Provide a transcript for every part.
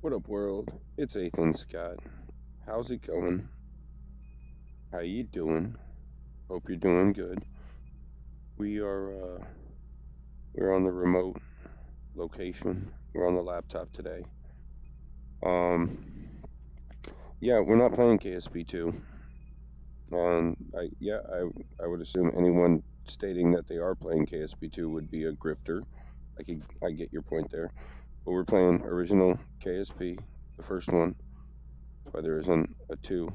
What up, world? It's Ethan Scott. How's it going? How you doing? Hope you're doing good. We are we're on the remote location. We're on the laptop today. Um, yeah, we're not playing KSP2. I would assume anyone stating that they are playing KSP2 would be a grifter. I get your point there. But we're playing original KSP, the first one. That's why there isn't a two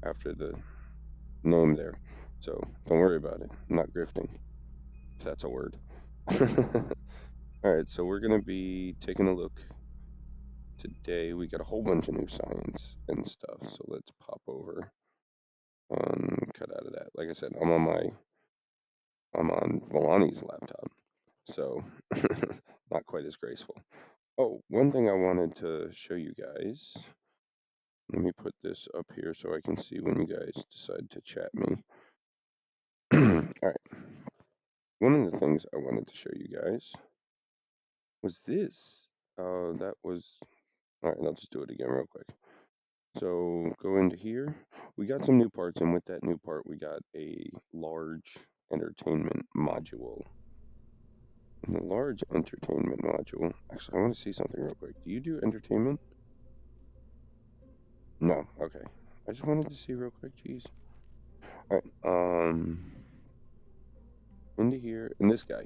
after the name there. So don't worry about it. I'm not grifting, if that's a word. All right, so we're going to be taking a look today. We got a whole bunch of new science and stuff. So let's pop over and cut out of that. Like I said, I'm on Volani's laptop, so not quite as graceful. Oh, one thing I wanted to show you guys. Let me put this up here so I can see when you guys decide to chat me. All right. One of the things I wanted to show you guys was this. That was all right. I'll just do it again real quick. So go into here. We got some new parts, and with that new part, we got a large entertainment module. And the large entertainment module. Actually, I want to see something real quick. Do you do entertainment? No. Okay. I just wanted to see real quick. Jeez. All right. Into here, and this guy.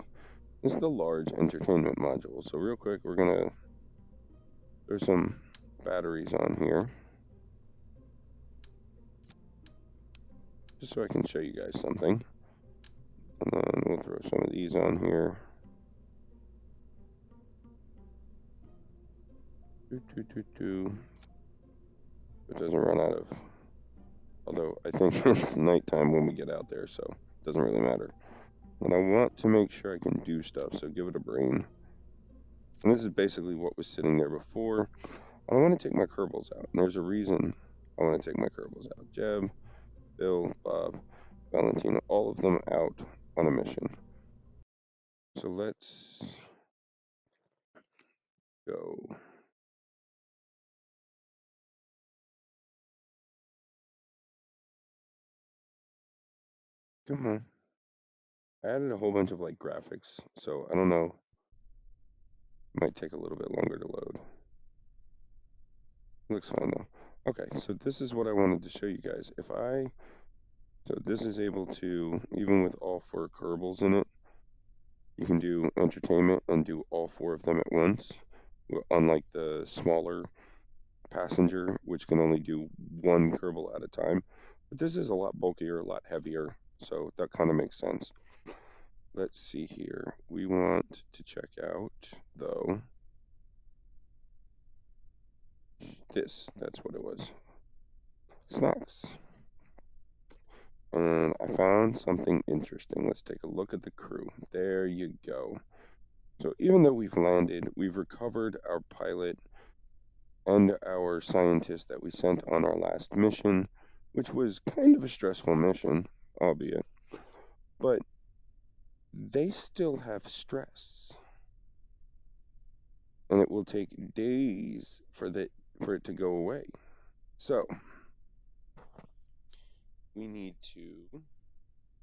This is the large entertainment module. So real quick, we're gonna. There's some batteries on here. Just so I can show you guys something. And then we'll throw some of these on here. It doesn't run out of. Although I think it's nighttime when we get out there, so it doesn't really matter. And I want to make sure I can do stuff, so give it a brain. And this is basically what was sitting there before. I want to take my Kerbals out, and there's a reason I want to take my Kerbals out. Jeb, Bill, Bob, Valentina, all of them out on a mission. So let's go. Come on. I added a whole bunch of like graphics, so I don't know. It might take a little bit longer to load. Looks fine though. Okay, so this is what I wanted to show you guys. So this is able to, even with all four Kerbals in it, you can do entertainment and do all four of them at once. Unlike the smaller passenger, which can only do one Kerbal at a time. But this is a lot bulkier, a lot heavier, so that kind of makes sense. Let's see here. We want to check out, though, this. That's what it was. Snacks. And I found something interesting. Let's take a look at the crew. There you go. So even though we've landed, we've recovered our pilot and our scientist that we sent on our last mission, which was kind of a stressful mission, albeit. But they still have stress. And it will take days for it to go away. So we need to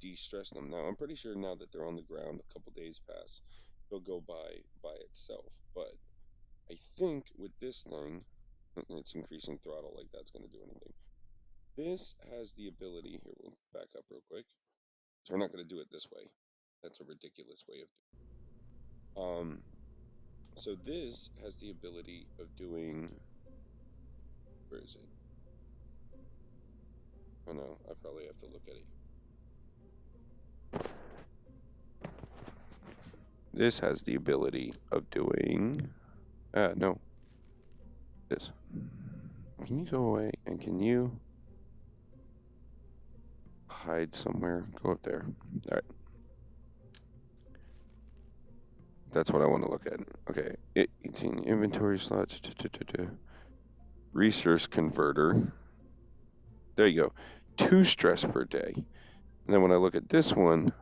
de-stress them. Now I'm pretty sure now that they're on the ground, a couple days pass, it'll go by itself. But I think with this thing, it's increasing throttle like that's going to do anything. This has the ability, here we'll back up real quick. So we're not going to do it this way. That's a ridiculous way of so this has the ability of doing, where is it? Oh no, I probably have to look at it. This has the ability of doing, no, this. Can you go away and can you hide somewhere? Go up there. All right. That's what I want to look at. Okay. 18 inventory slots. Resource converter. There you go. 2 stress per day. And then when I look at this one,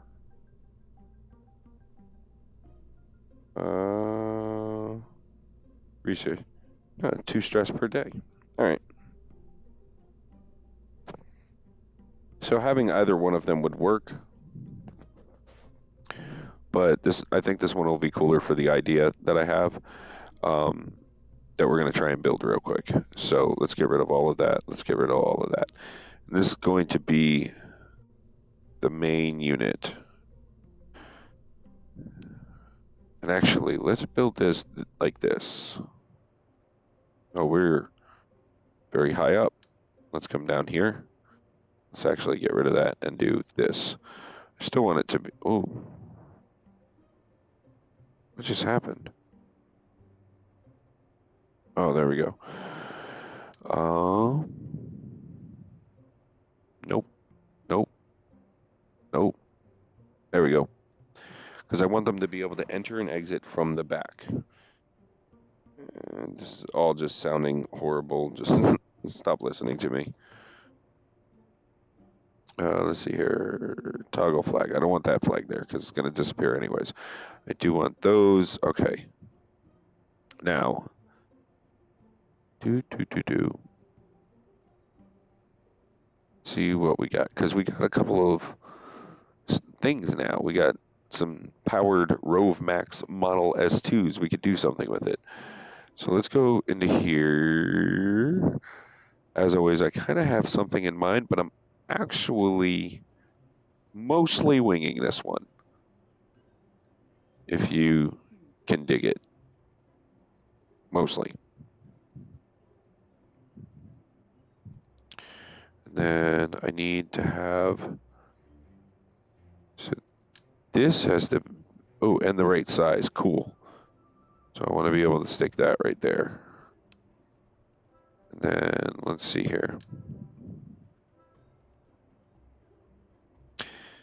research. 2 stress per day. All right. So having either one of them would work, but I think this one will be cooler for the idea that I have, um, that we're going to try and build real quick. So let's get rid of all of that. Let's get rid of all of that. And this is going to be the main unit. And actually, let's build this like this. Oh, we're very high up. Let's come down here. Let's actually get rid of that and do this. I still want it to be, oh, what just happened? Oh, there we go. Nope, nope, nope. There we go. Because I want them to be able to enter and exit from the back. And this is all just sounding horrible. Just stop listening to me. Let's see here. Toggle flag. I don't want that flag there because it's going to disappear anyways. I do want those. Okay. Now. See what we got. Because we got a couple of things now. We got some powered Rove Max Model S2s. We could do something with it. So let's go into here. As always, I kind of have something in mind, but I'm actually mostly winging this one, if you can dig it. Mostly. And then I need to have, so this has to, oh, and the right size, cool. So I want to be able to stick that right there. And then let's see here.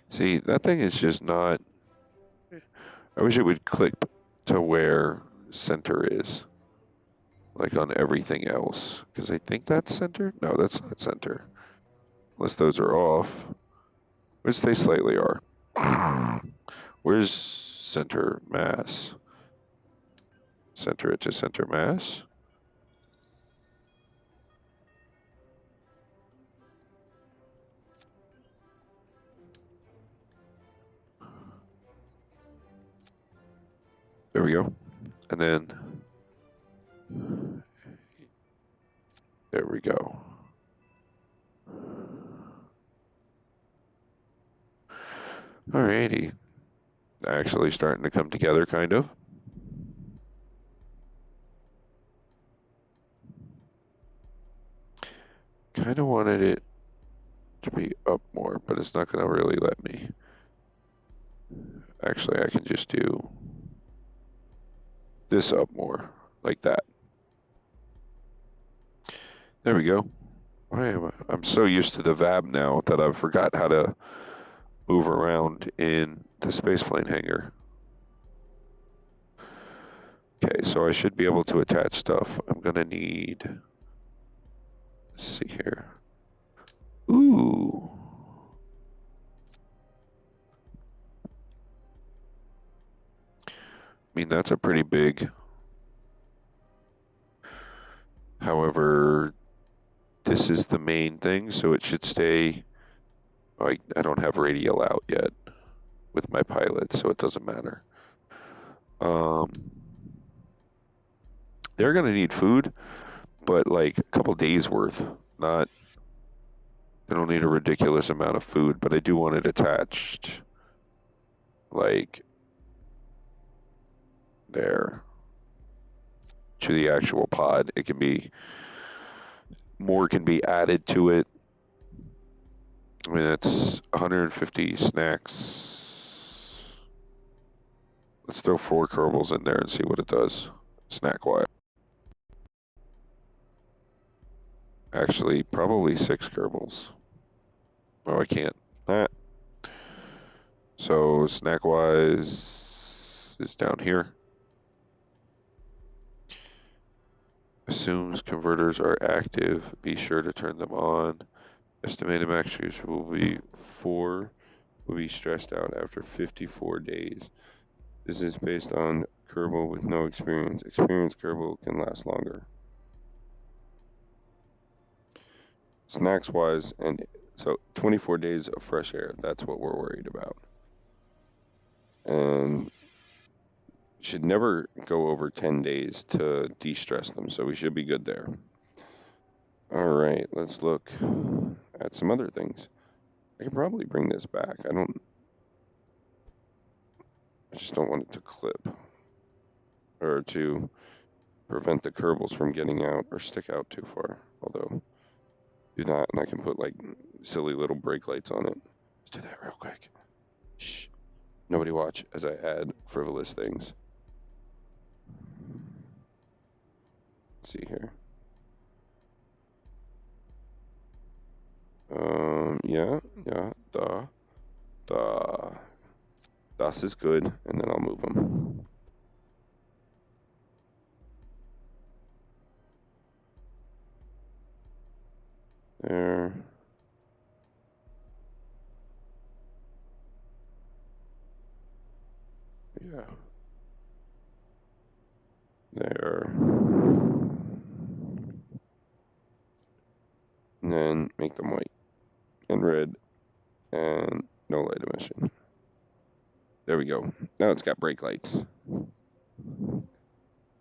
See, that thing is just not, I wish it would click to where center is, like on everything else, because I think that's center. No, that's not center, unless those are off, which they slightly are. Where's center mass? Center it to center mass. There we go. And then there we go. Alrighty. Actually starting to come together, kind of. Kind of wanted it to be up more, but it's not going to really let me. Actually, I can just do this up more, like that. There we go. I'm so used to the VAB now that I forgot how to move around in the spaceplane hangar. Okay, so I should be able to attach stuff. I'm gonna need, let's see here. Ooh. I mean, that's a pretty big. However, this is the main thing, so it should stay. I don't have radial out yet with my pilot, so it doesn't matter. They're gonna need food, but like a couple days worth. Not. They don't need a ridiculous amount of food, but I do want it attached, like there, to the actual pod. It can be more can be added to it. I mean, it's 150 snacks. Let's throw 4 Kerbals in there and see what it does, snack-wise. Actually, probably 6 Kerbals. Oh, I can't. Ah. So snack-wise is down here. Assumes converters are active. Be sure to turn them on. Estimated max use will be 4. Will be stressed out after 54 days. This is based on Kerbal with no experience. Experienced Kerbal can last longer. snacks wise, and so 24 days of fresh air. That's what we're worried about. And should never go over 10 days to de-stress them, so we should be good there. All right, let's look at some other things. I could probably bring this back. I just don't want it to clip or to prevent the kerbals from getting out or stick out too far. Although, do that and I can put like silly little brake lights on it. Let's do that real quick. Shh. Nobody watch as I add frivolous things. Let's see here. Yeah, das is good, and then I'll move them. There. Yeah. There. And then make them white and red and no light emission. There we go. Now it's got brake lights.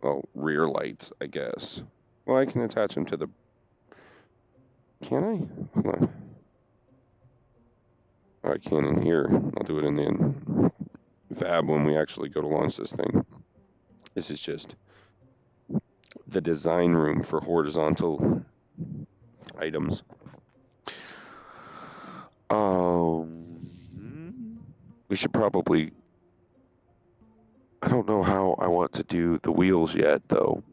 Well, rear lights, I guess. Well, I can attach them to the... Can I? Hold on. Oh, I can in here. I'll do it in the fab when we actually go to launch this thing. This is just the design room for horizontal items. We should probably... I don't know how I want to do the wheels yet, though.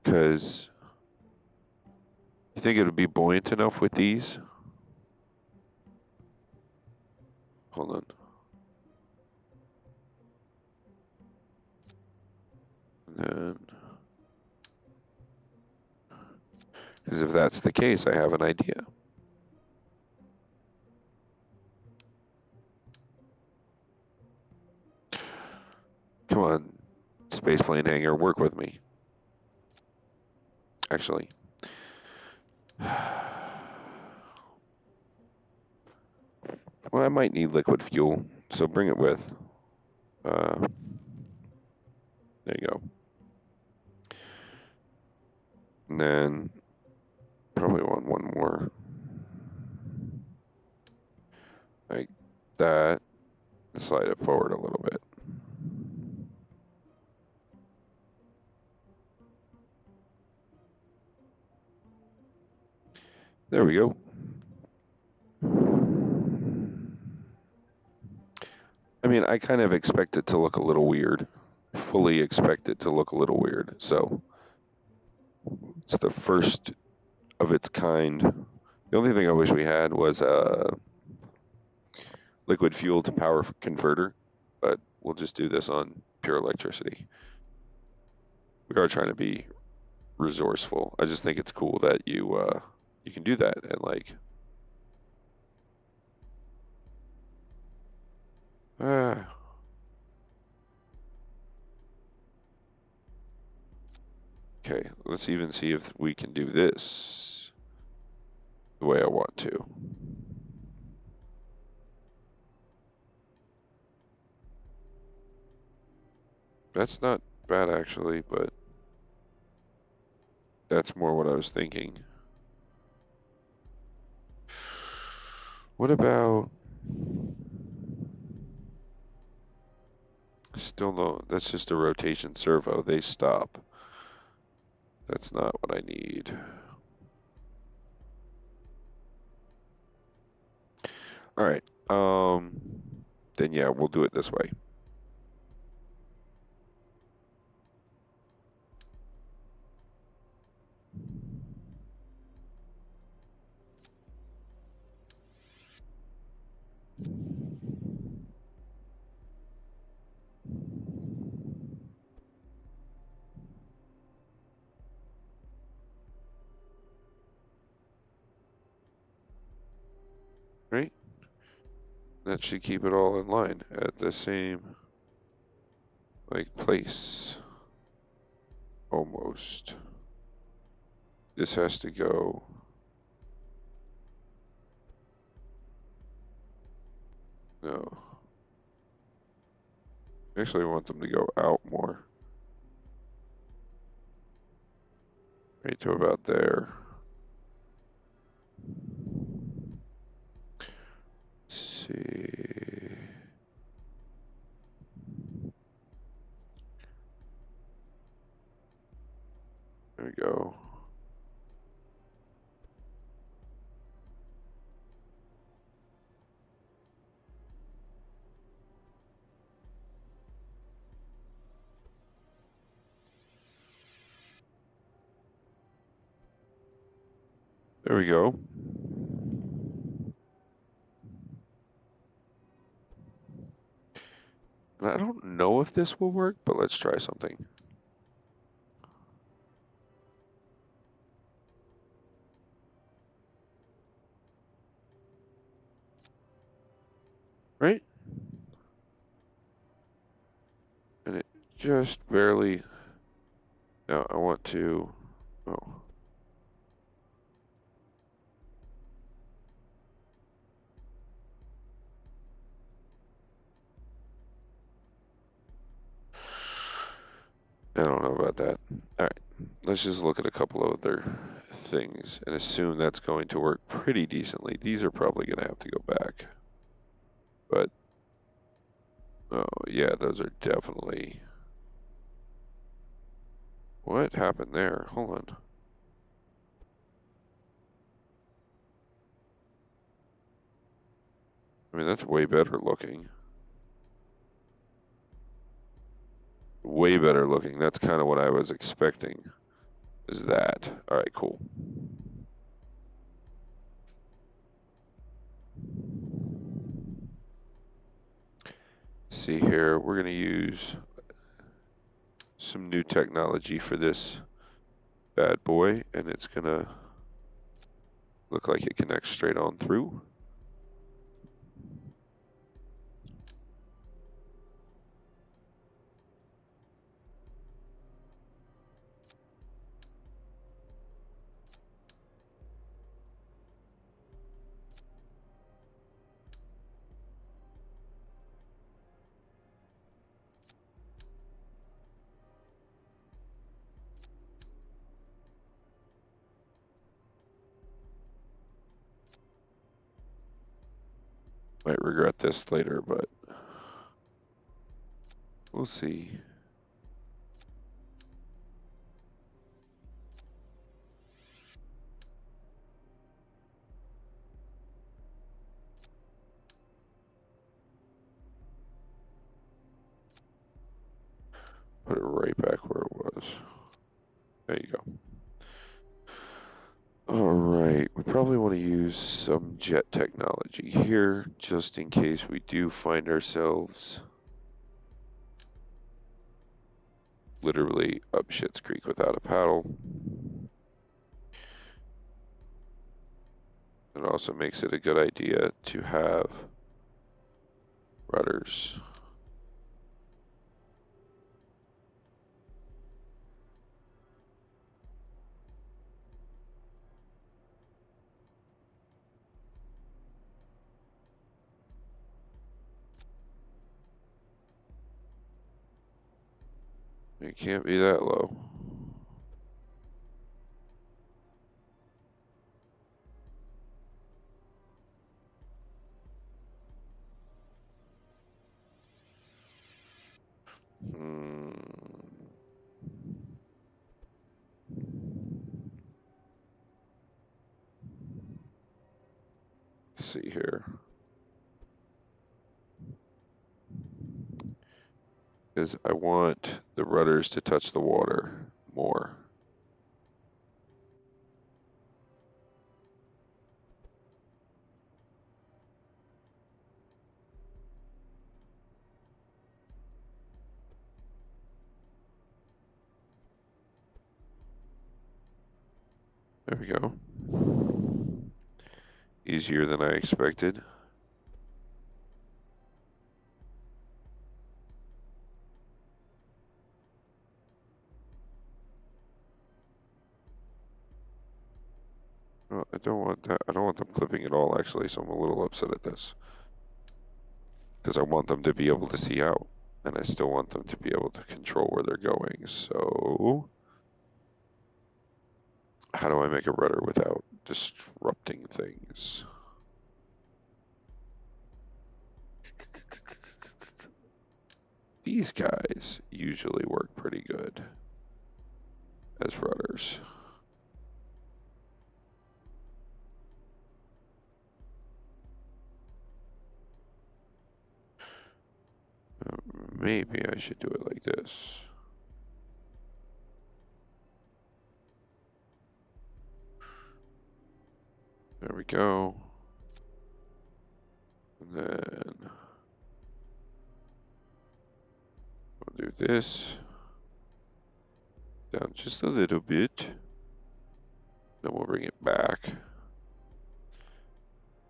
Because you think it would be buoyant enough with these? Hold on. And then, because if that's the case, I have an idea. Come on, spaceplane hangar, work with me. Actually. Well, I might need liquid fuel, so bring it with. There you go. And then probably want one more. Like that. Slide it forward a little bit. There we go. I mean, I kind of expect it to look a little weird. Fully expect it to look a little weird. So it's the first of its kind. The only thing I wish we had was a liquid fuel to power converter, but we'll just do this on pure electricity. We are trying to be resourceful. I just think it's cool that you can do that and like okay, let's even see if we can do this the way I want to. That's not bad actually, but that's more what I was thinking. What about... Still no, that's just a rotation servo. They stop. That's not what I need. All right. Then yeah, we'll do it this way. Right? That should keep it all in line at the same. like place. Almost. This has to go. No. Actually, I want them to go out more. Right to about there. Let's see. There we go. There we go. And I don't know if this will work, but let's try something. Right? And it just barely. No, I want to. Oh. I don't know about that. All right, let's just look at a couple of other things and assume that's going to work pretty decently. These are probably going to have to go back. But, oh, yeah, those are definitely. What happened there? Hold on. I mean, that's way better looking. Way better looking. That's kind of what I was expecting. Is that. All right, cool. See here, we're going to use some new technology for this bad boy, and it's going to look like it connects straight on through. Might regret this later, but we'll see. Put it right back where it was. There you go. All right, we probably want to use some jet technology here, just in case we do find ourselves literally up Schitt's Creek without a paddle. It also makes it a good idea to have rudders. It can't be that low. Let's see here. Because I want the rudders to touch the water more. There we go. Easier than I expected. I don't want that. I don't want them clipping at all, actually, so I'm a little upset at this. Because I want them to be able to see out, and I still want them to be able to control where they're going. So, how do I make a rudder without disrupting things? These guys usually work pretty good as rudders. Maybe I should do it like this. There we go. And then we'll do this down just a little bit. Then we'll bring it back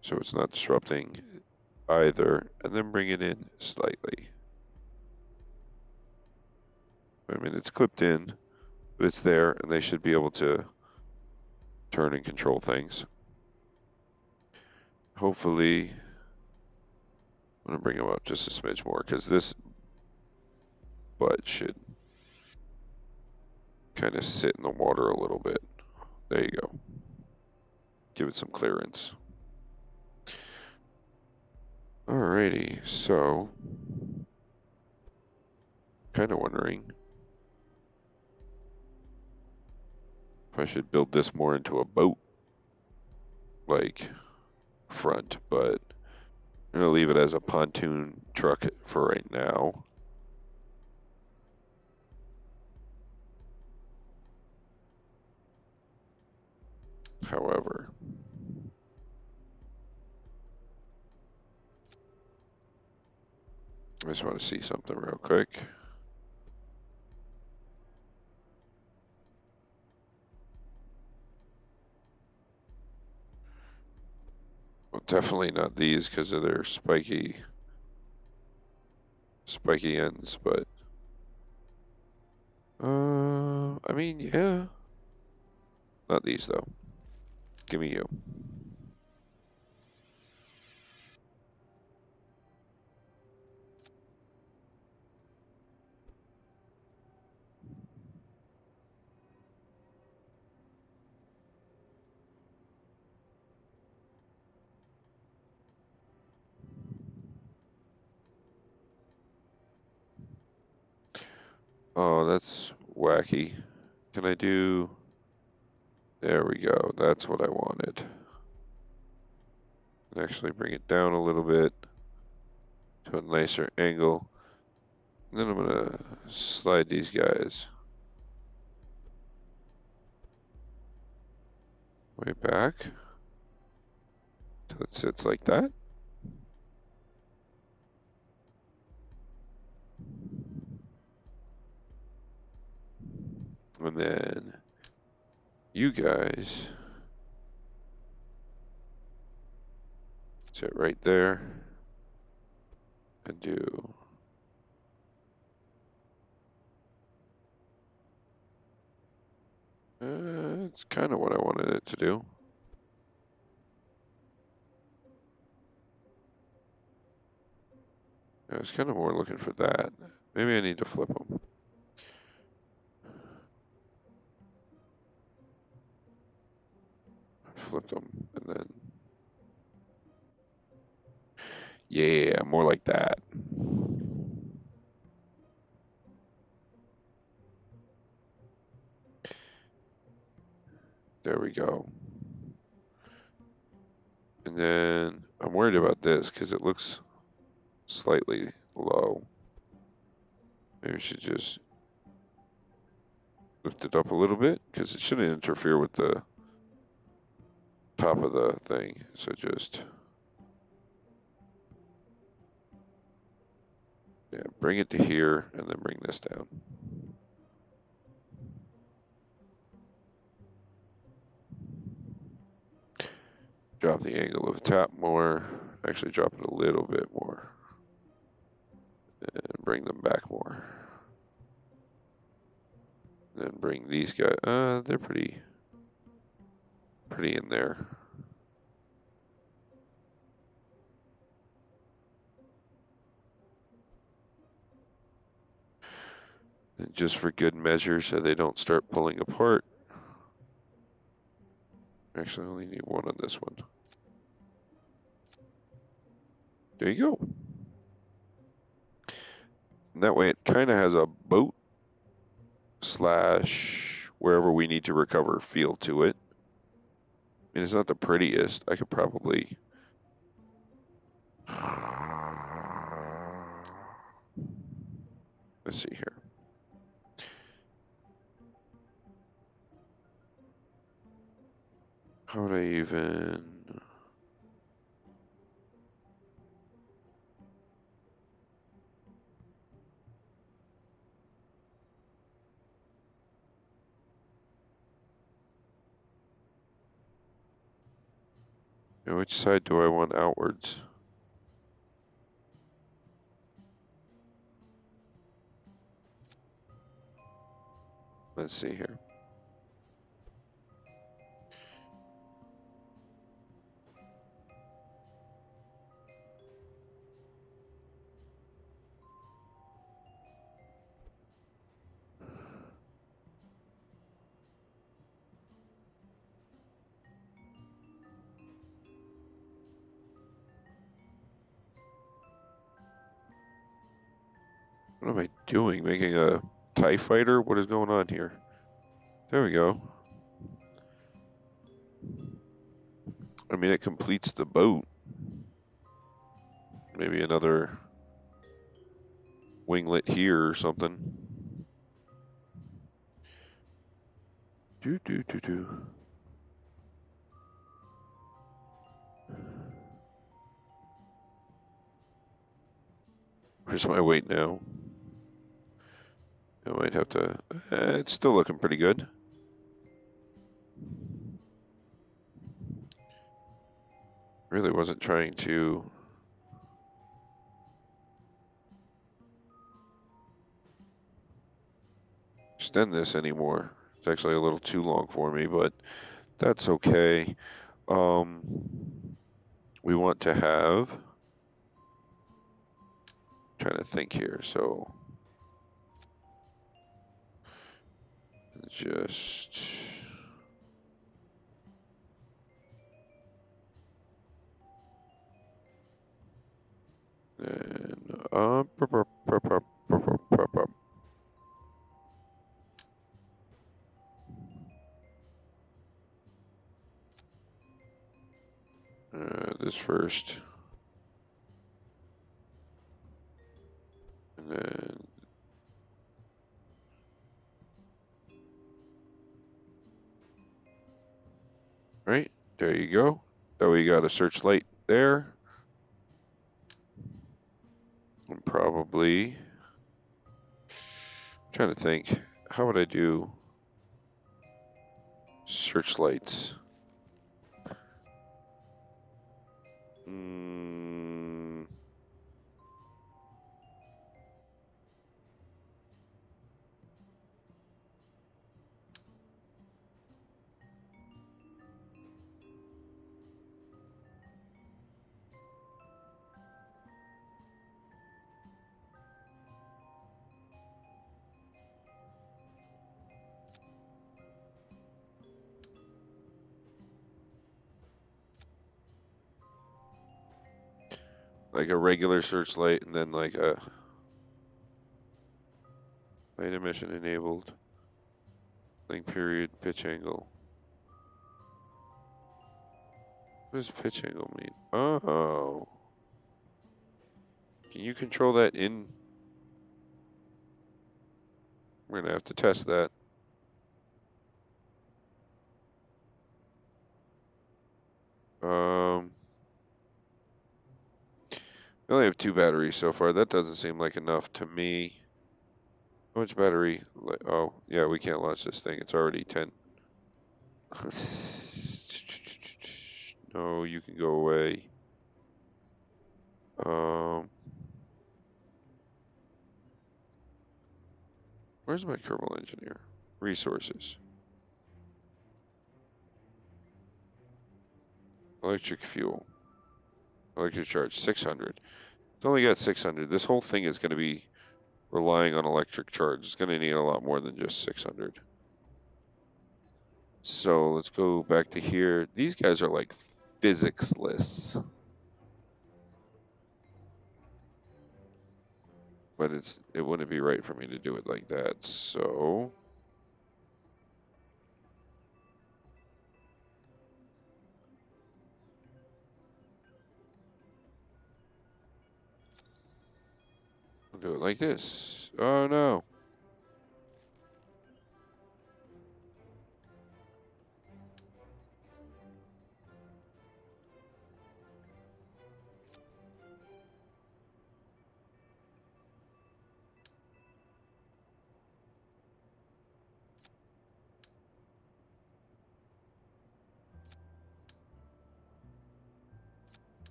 so it's not disrupting either, and then bring it in slightly. I mean, it's clipped in, but it's there, and they should be able to turn and control things. Hopefully, I'm going to bring them up just a smidge more, because this butt should kind of sit in the water a little bit. There you go. Give it some clearance. Alrighty, so kind of wondering if I should build this more into a boat like front, but I'm gonna leave it as a pontoon truck for right now. However, I just want to see something real quick. Well, definitely not these because of their spiky ends, but I mean, yeah, not these though. Give me you. Oh, that's wacky. Can I do? There we go. That's what I wanted. And actually bring it down a little bit to a nicer angle. And then I'm gonna slide these guys way back till it sits like that. And then you guys sit right there and do it's kind of what I wanted it to do. I was kind of more looking for that. Maybe I need to flip them. Flip them and then yeah, more like that. There we go. And then I'm worried about this because it looks slightly low. Maybe we should just lift it up a little bit because it shouldn't interfere with the top of the thing. So just, yeah, bring it to here and then bring this down. Drop the angle of tap more. Actually drop it a little bit more. And bring them back more. And then bring these guys, they're pretty pretty in there. And just for good measure so they don't start pulling apart. Actually, I only need one on this one. There you go. And that way it kind of has a boat slash wherever we need to recover feel to it. I mean, it's not the prettiest. I could probably... Let's see here. How would I even... Which side do I want outwards? Let's see here. What am I doing? Making a TIE fighter? What is going on here? There we go. I mean, it completes the boat. Maybe another winglet here or something. Do. Where's my weight now? I might have to... it's still looking pretty good. Really wasn't trying to... extend this anymore. It's actually a little too long for me, but that's okay. We want to have... trying to think here, so... just... and this first, and then right there you go. So we got a searchlight there, and probably trying to think, how would I do searchlights? Like a regular searchlight, and then like a light emission enabled, link period, pitch angle. What does pitch angle mean? Oh. Can you control that in? We're gonna have to test that. We only have 2 batteries so far. That doesn't seem like enough to me. How much battery? Oh, yeah, we can't launch this thing. It's already 10. No, you can go away. Where's my Kerbal Engineer? Resources. Electric fuel. Electric charge, 600. It's only got 600. This whole thing is going to be relying on electric charge. It's going to need a lot more than just 600. So let's go back to here. These guys are like physicsless. But it wouldn't be right for me to do it like that. So I'll do it like this. Oh no.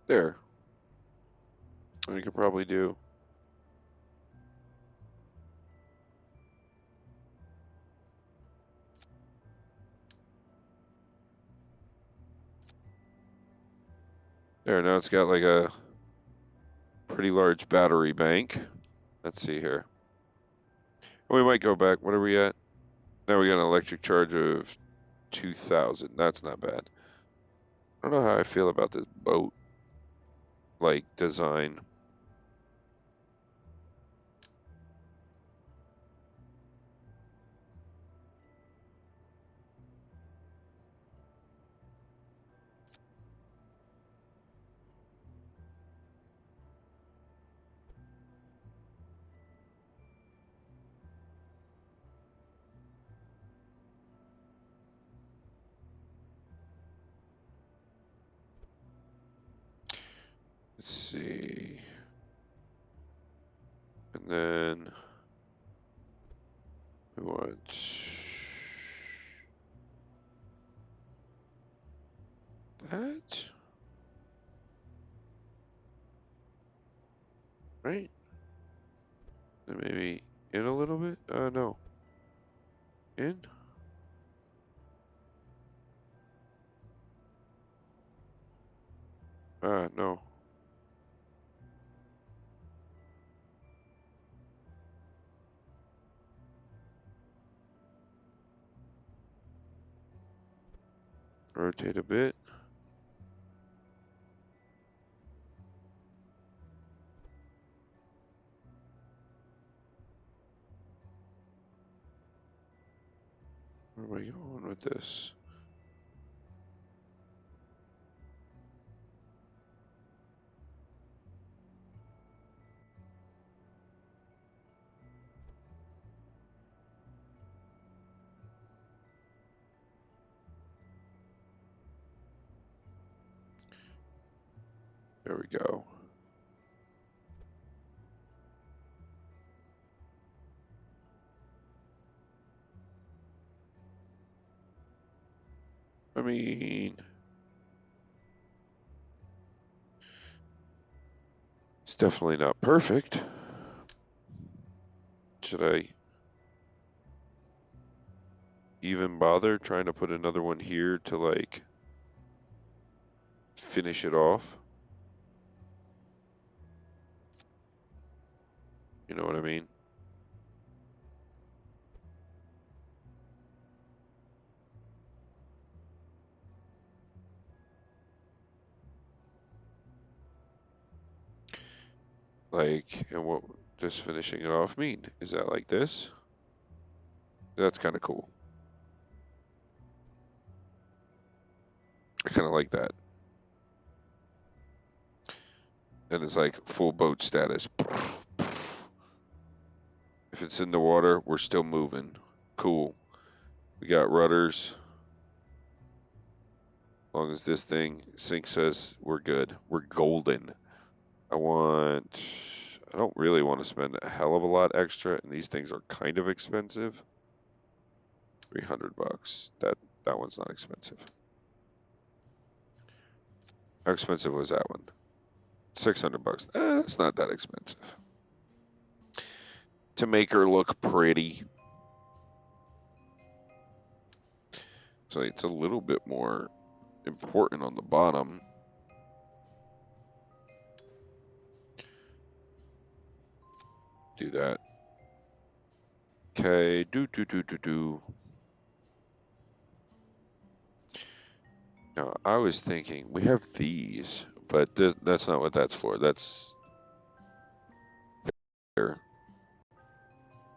There. We could probably do. There, now it's got like a pretty large battery bank. Let's see here. We might go back. What are we at? Now we got an electric charge of 2,000. That's not bad. I don't know how I feel about this boat like design. Let's see. And then we want that. Right? And maybe in a little bit? No. In? No. Rotate a bit. Where am I going with this? There we go. I mean, it's definitely not perfect. Should I even bother trying to put another one here to like finish it off? You know what I mean? Like, and what does finishing it off mean? Is that like this? That's kind of cool. I kind of like that. And it's like full boat status. If it's in the water, we're still moving. Cool. We got rudders. As long as this thing sinks us, we're good. We're golden. I don't really want to spend a hell of a lot extra, and these things are kind of expensive. 300 bucks. That one's not expensive. How expensive was that one? 600 bucks. That's not that expensive. To make her look pretty. So it's a little bit more important on the bottom. Do that. Okay, do. Now, I was thinking we have these, but that's not what that's for. That's there.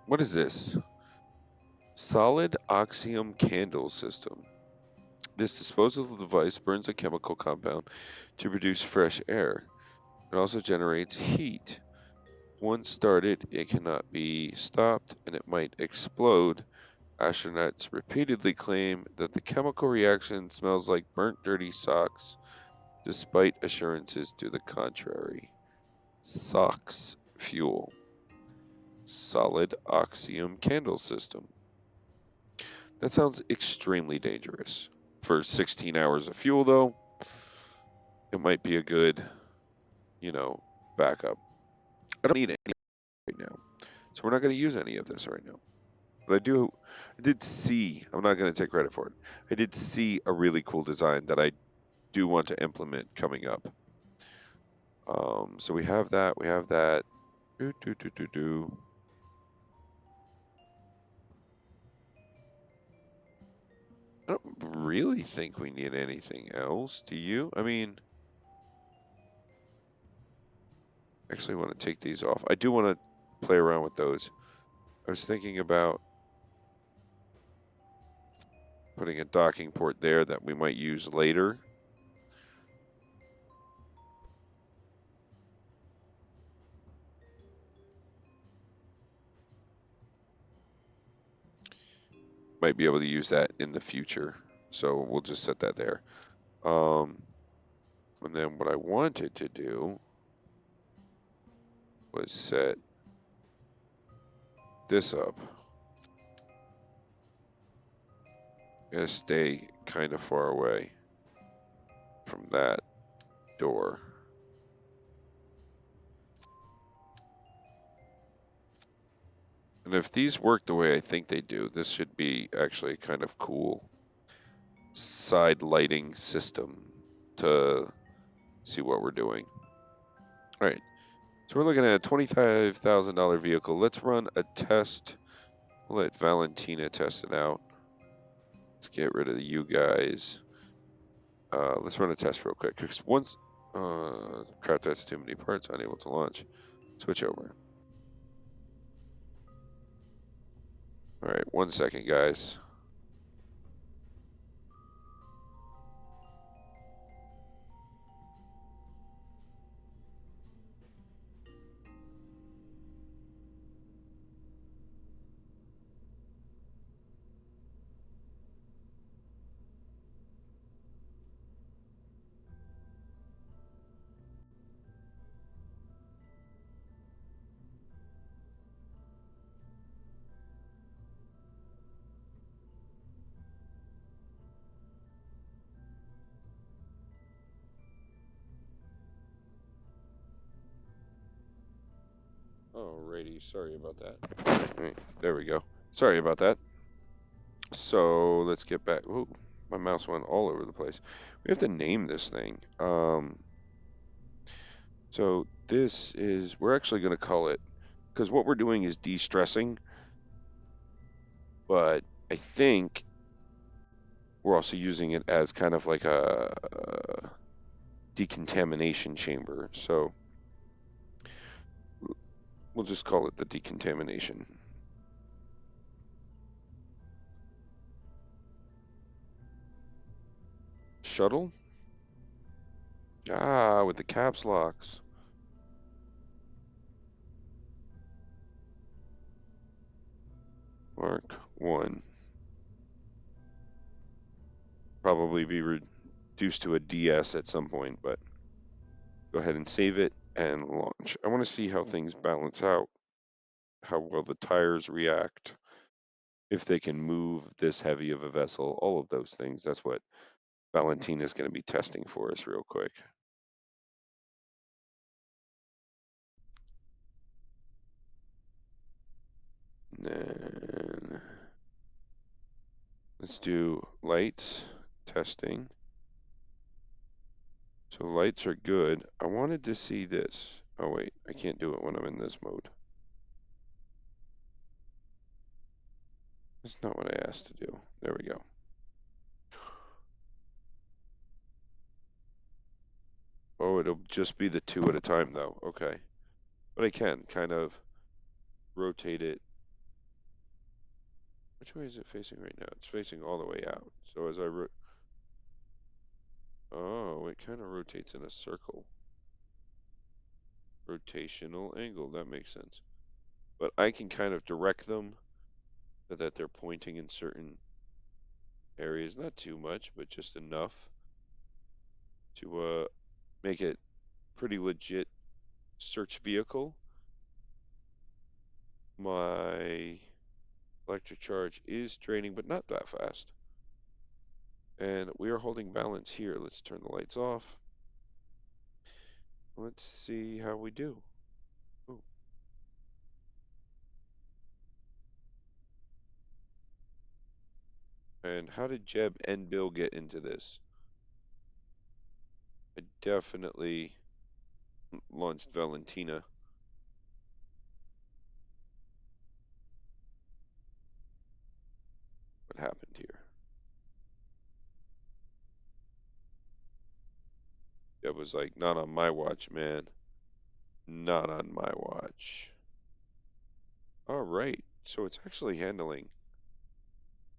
What is this? Solid oxium candle system. This disposable device burns a chemical compound to produce fresh air. It also generates heat. Once started, it cannot be stopped and it might explode. Astronauts repeatedly claim that the chemical reaction smells like burnt dirty socks, despite assurances to the contrary. SOX fuel. Solid oxium candle system. That sounds extremely dangerous. For 16 hours of fuel, though, it might be a good, you know, backup. I don't need any right now, so we're not going to use any of this right now. But I did see, I'm not going to take credit for it. I did see a really cool design that I do want to implement coming up. So we have that, we have that. Do. I don't really think we need anything else, do you? I mean, actually want to take these off. I do want to play around with those. I was thinking about putting a docking port there that we might use later. Might be able to use that in the future. So we'll just set that there. And then what I wanted to do was set this up. Gotta stay kind of far away from that door. And if these work the way I think they do, this should be actually kind of cool side lighting system to see what we're doing. All right, so we're looking at a $25,000 vehicle. Let's run a test. We'll let Valentina test it out. Let's get rid of you guys. Let's run a test real quick. Because once, crap, that's too many parts, unable to launch. Switch over. All right, 1 second, guys. Alrighty, sorry about that. All right, there we go. Sorry about that. So let's get back. Ooh, my mouse went all over the place. We have to name this thing. So this is, we're actually going to call it, because what we're doing is de-stressing, but I think we're also using it as kind of like a decontamination chamber. So we'll just call it the decontamination shuttle. Ah, with the caps locks. Mark 1. Probably be reduced to a DS at some point, but go ahead and save it and launch. I want to see how things balance out, how well the tires react, if they can move this heavy of a vessel, all of those things. That's what Valentina is going to be testing for us real quick. And then Let's do lights, testing. So lights are good. I wanted to see this. Oh wait, I can't do it when I'm in this mode. That's not what I asked to do. There we go. Oh, it'll just be the two at a time though. Okay. But I can kind of rotate it. Which way is it facing right now? It's facing all the way out. So as I oh, it kind of rotates in a circle. Rotational angle, that makes sense. But I can kind of direct them so that they're pointing in certain areas. Not too much, but just enough to make it pretty legit search vehicle. My electric charge is draining, but not that fast. And we are holding balance here. Let's turn the lights off. Let's see how we do. Ooh. And how did Jeb and Bill get into this? I definitely launched Valentina. What happened here? Jeb was like, not on my watch, man. Not on my watch. All right. So it's actually handling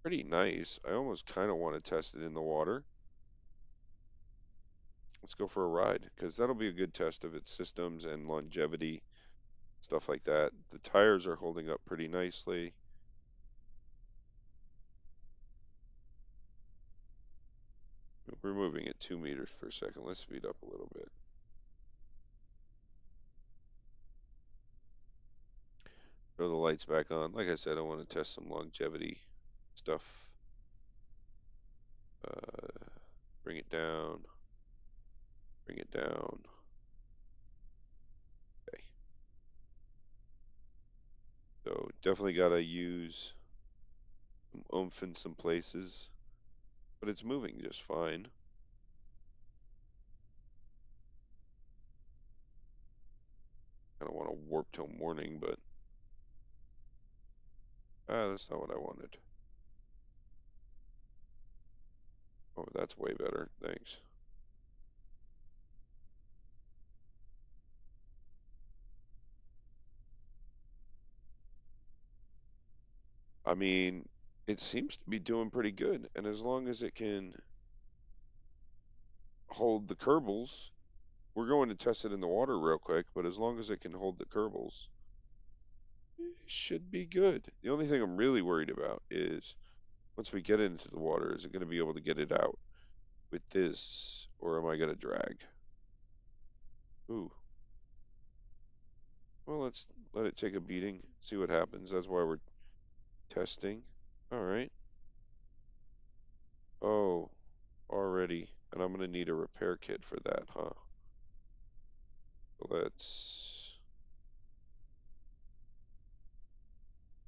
pretty nice. I almost kind of want to test it in the water. Let's go for a ride because that'll be a good test of its systems and longevity, stuff like that. The tires are holding up pretty nicely. We're moving at 2 meters per second. Let's speed up a little bit. Throw the lights back on. Like I said, I want to test some longevity stuff. Uh, bring it down. Bring it down. Okay. So definitely got to use some oomph in some places, but it's moving just fine. I don't want to warp till morning, but that's not what I wanted. Oh, that's way better. Thanks. I mean, it seems to be doing pretty good, and as long as it can hold the Kerbals, we're going to test it in the water real quick, but as long as it can hold the Kerbals, it should be good. The only thing I'm really worried about is once we get it into the water, is it going to be able to get it out with this, or am I going to drag? Ooh. Well, let's let it take a beating, see what happens. That's why we're testing. All right. Oh, already. And I'm going to need a repair kit for that, huh? So let's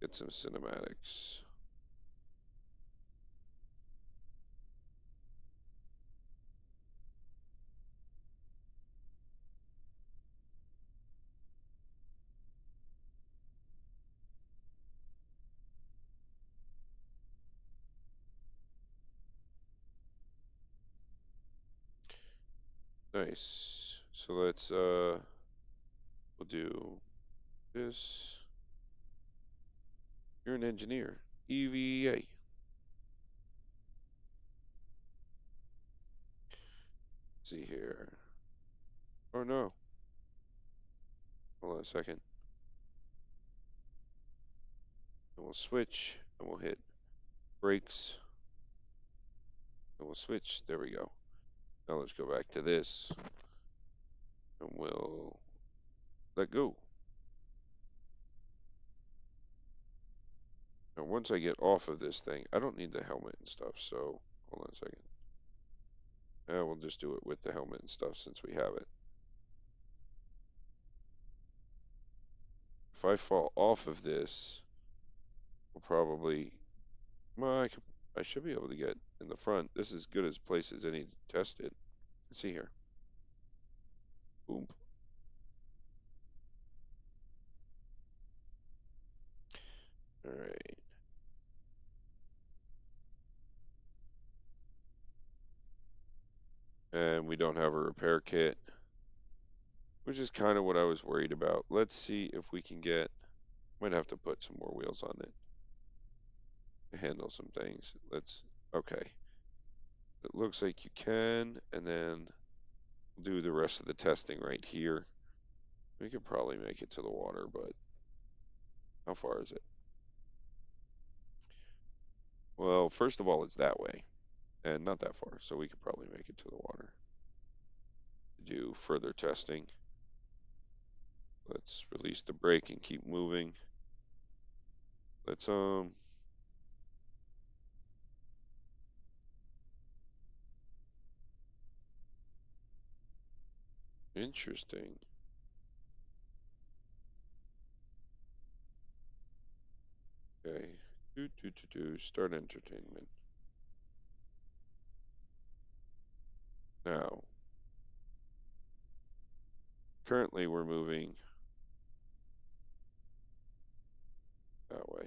get some cinematics. Nice. So we'll do this. You're an engineer. EVA. Let's see here. Oh no. Hold on a second. And we'll switch and we'll hit brakes and we'll switch. There we go. Now let's go back to this and we'll let go. Now once I get off of this thing, I don't need the helmet and stuff, so hold on a second. We'll just do it with the helmet and stuff since we have it. If I fall off of this, we'll probably, well, I should be able to get in the front. This is as good as place as any to test it. Let's see here. Boom. All right. And we don't have a repair kit, which is kind of what I was worried about. Let's see if we can get, might have to put some more wheels on it to handle some things. Okay. It looks like you can, and then we'll do the rest of the testing right here. We could probably make it to the water, but how far is it? Well, first of all, it's that way, and not that far, so we could probably make it to the water. Do further testing. Let's release the brake and keep moving. Let's interesting. Okay. Start entertainment. Now, currently we're moving that way.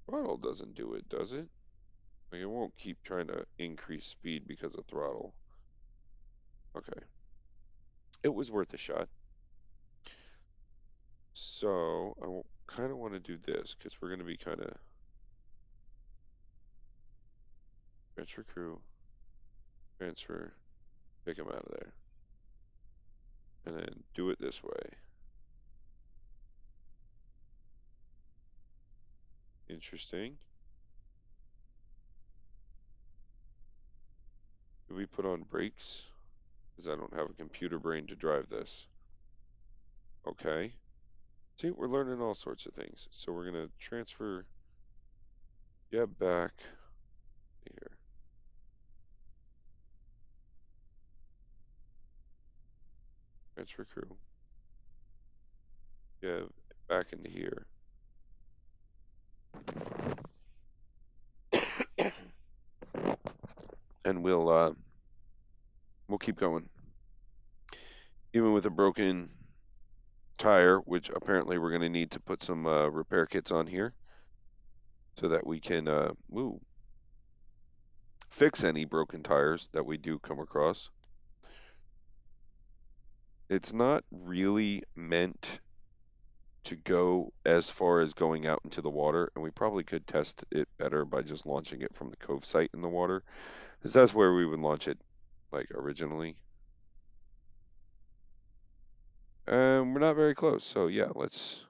Throttle doesn't do it, does it? Like, it won't keep trying to increase speed because of throttle. Okay. It was worth a shot. So, I kind of want to do this because we're going to be kind of transfer crew, transfer, take him out of there, and then do it this way. Interesting. Do we put on brakes? Because I don't have a computer brain to drive this. Okay. See, we're learning all sorts of things. So we're going to transfer Jeb back here. Transfer crew. Jeb back into here. And we'll keep going. Even with a broken tire, which apparently we're going to need to put some repair kits on here so that we can fix any broken tires that we do come across. It's not really meant to go as far as going out into the water, and we probably could test it better by just launching it from the cove site in the water, because that's where we would launch it, like, originally. And we're not very close, so yeah, let's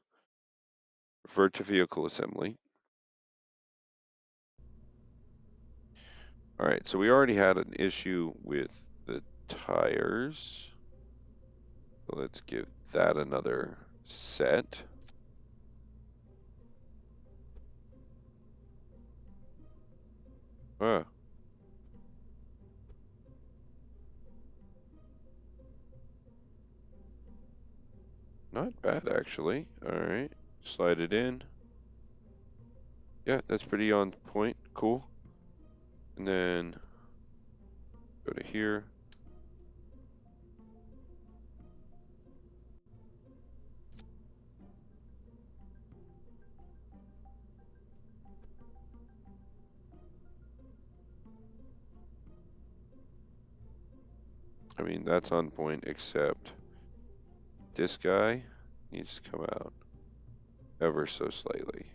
revert to vehicle assembly. All right, so we already had an issue with the tires. So let's give that another set. Ah, not bad, actually. All right, slide it in. Yeah, that's pretty on point. Cool. And then go to here. I mean, that's on point, except this guy needs to come out ever so slightly.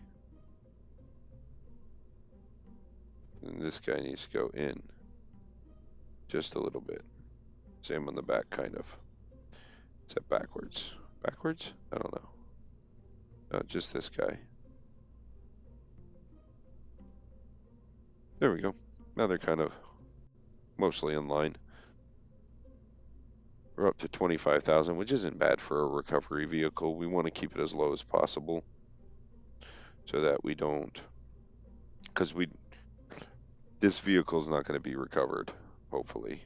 And this guy needs to go in just a little bit. Same on the back, kind of. Is that backwards? Backwards? I don't know. No, just this guy. There we go. Now they're kind of mostly in line. We're up to 25,000, which isn't bad for a recovery vehicle. We want to keep it as low as possible so that we don't, because this vehicle is not going to be recovered, hopefully.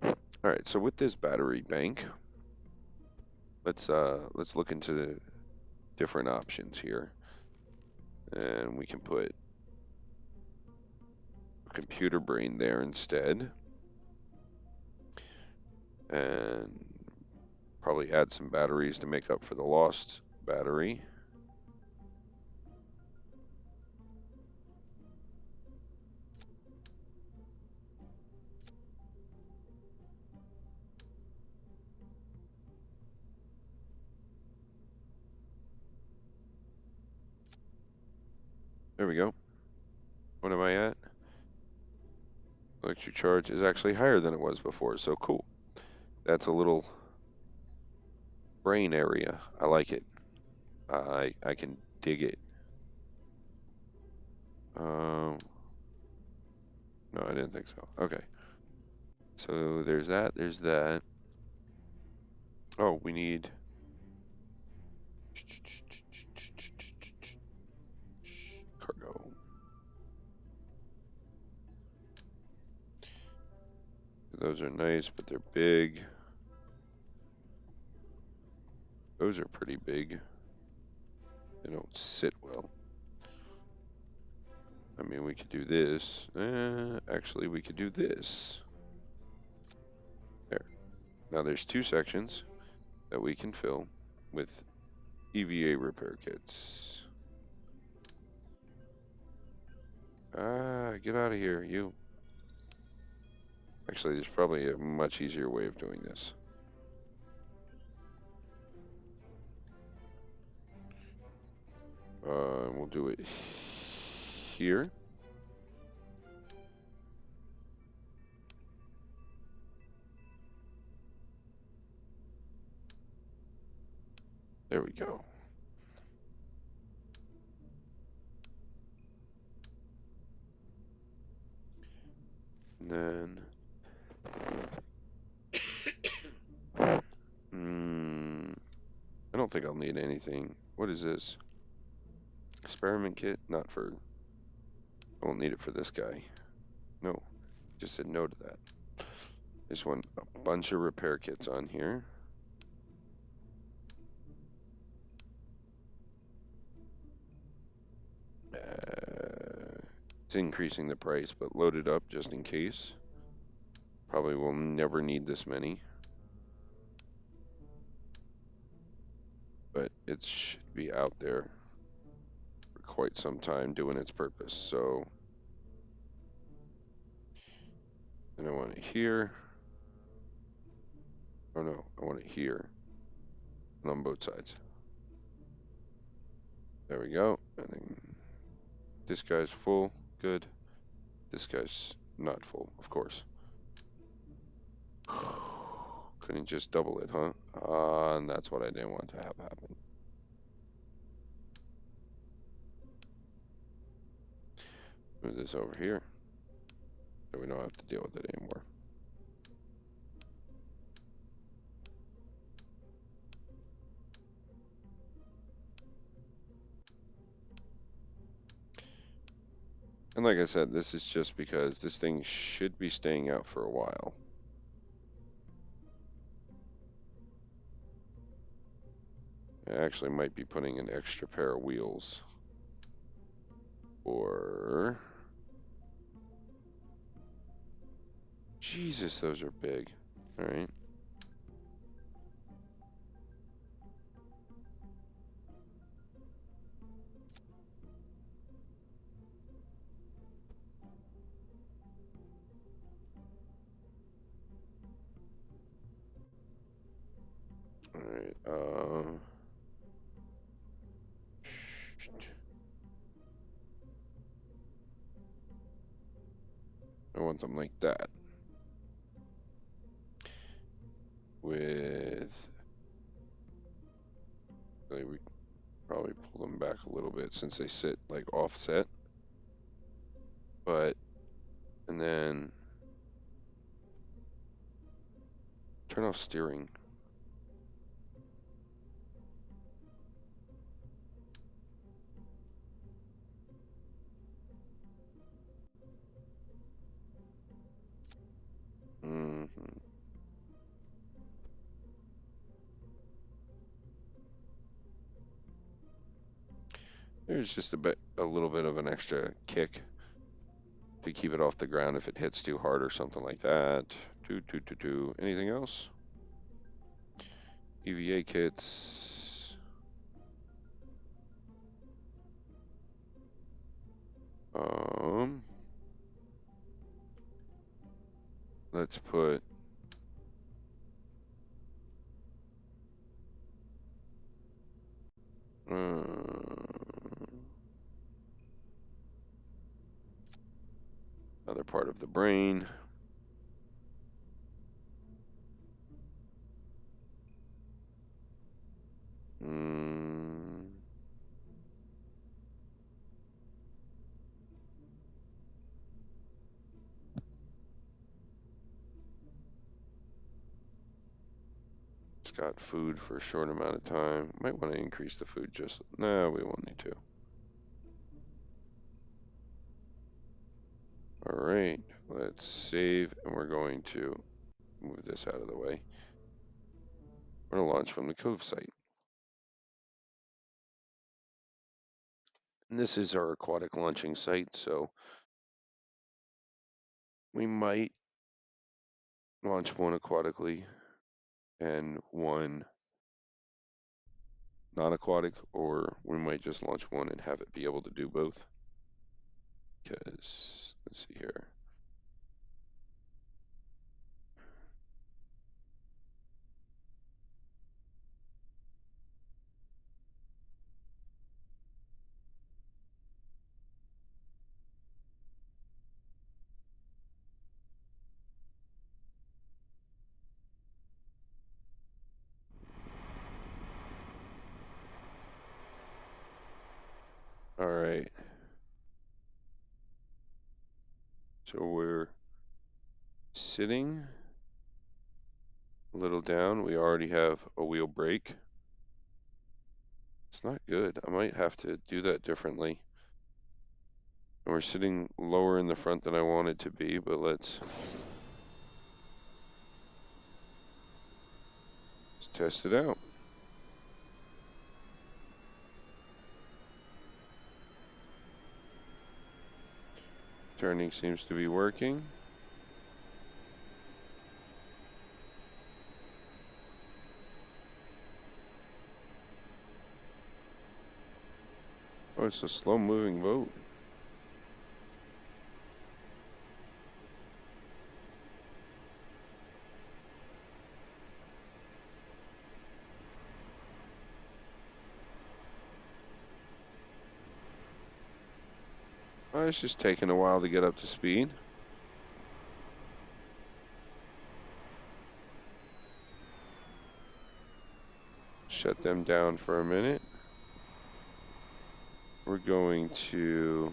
All right, so with this battery bank, let's look into different options here. And we can put a computer brain there instead. And probably add some batteries to make up for the lost battery. There we go. What am I at? Electric charge is actually higher than it was before, so cool. That's a little brain area. I like it. I can dig it. No, I didn't think so. Okay. So there's that, there's that. Oh, we need cargo. Those are nice, but they're big. Those are pretty big. They don't sit well. I mean, we could do this. Actually, we could do this. There. Now there's two sections that we can fill with EVA repair kits. Get out of here, you. Actually, there's probably a much easier way of doing this. We'll do it here. There we go. And then I don't think I'll need anything. What is this? Experiment kit? Not for... I won't need it for this guy. No. Just said no to that. There's a bunch of repair kits on here. It's increasing the price, but load it up just in case. Probably will never need this many. But it should be out there for quite some time doing its purpose. So, and I want it here. Oh no, I want it here. And on both sides. There we go. And then this guy's full. Good. This guy's not full, of course. Couldn't just double it, huh? And that's what I didn't want to have happen. Move this over here, so we don't have to deal with it anymore. And like I said, this is just because this thing should be staying out for a while. I actually might be putting an extra pair of wheels. Or... Jesus, those are big. Alright. Alright, I want them like that. With... We probably pull them back a little bit since they sit like offset. But... And then... Turn off steering. There's just a little bit of an extra kick to keep it off the ground if it hits too hard or something like that. Anything else? EVA kits. Let's put another part of the brain. It's got food for a short amount of time. Might want to increase the food just... No, we won't need to. All right, let's save, and we're going to move this out of the way. We're going to launch from the Cove site. And this is our aquatic launching site, so we might launch one aquatically and one non-aquatic, or we might just launch one and have it be able to do both. Because, let's see here. All right. So we're sitting a little down. We already have a wheel brake. It's not good. I might have to do that differently. And we're sitting lower in the front than I want it to be, but let's test it out. Turning seems to be working. Oh, it's a slow-moving boat. Oh, it's just taking a while to get up to speed. Shut them down for a minute. We're going to,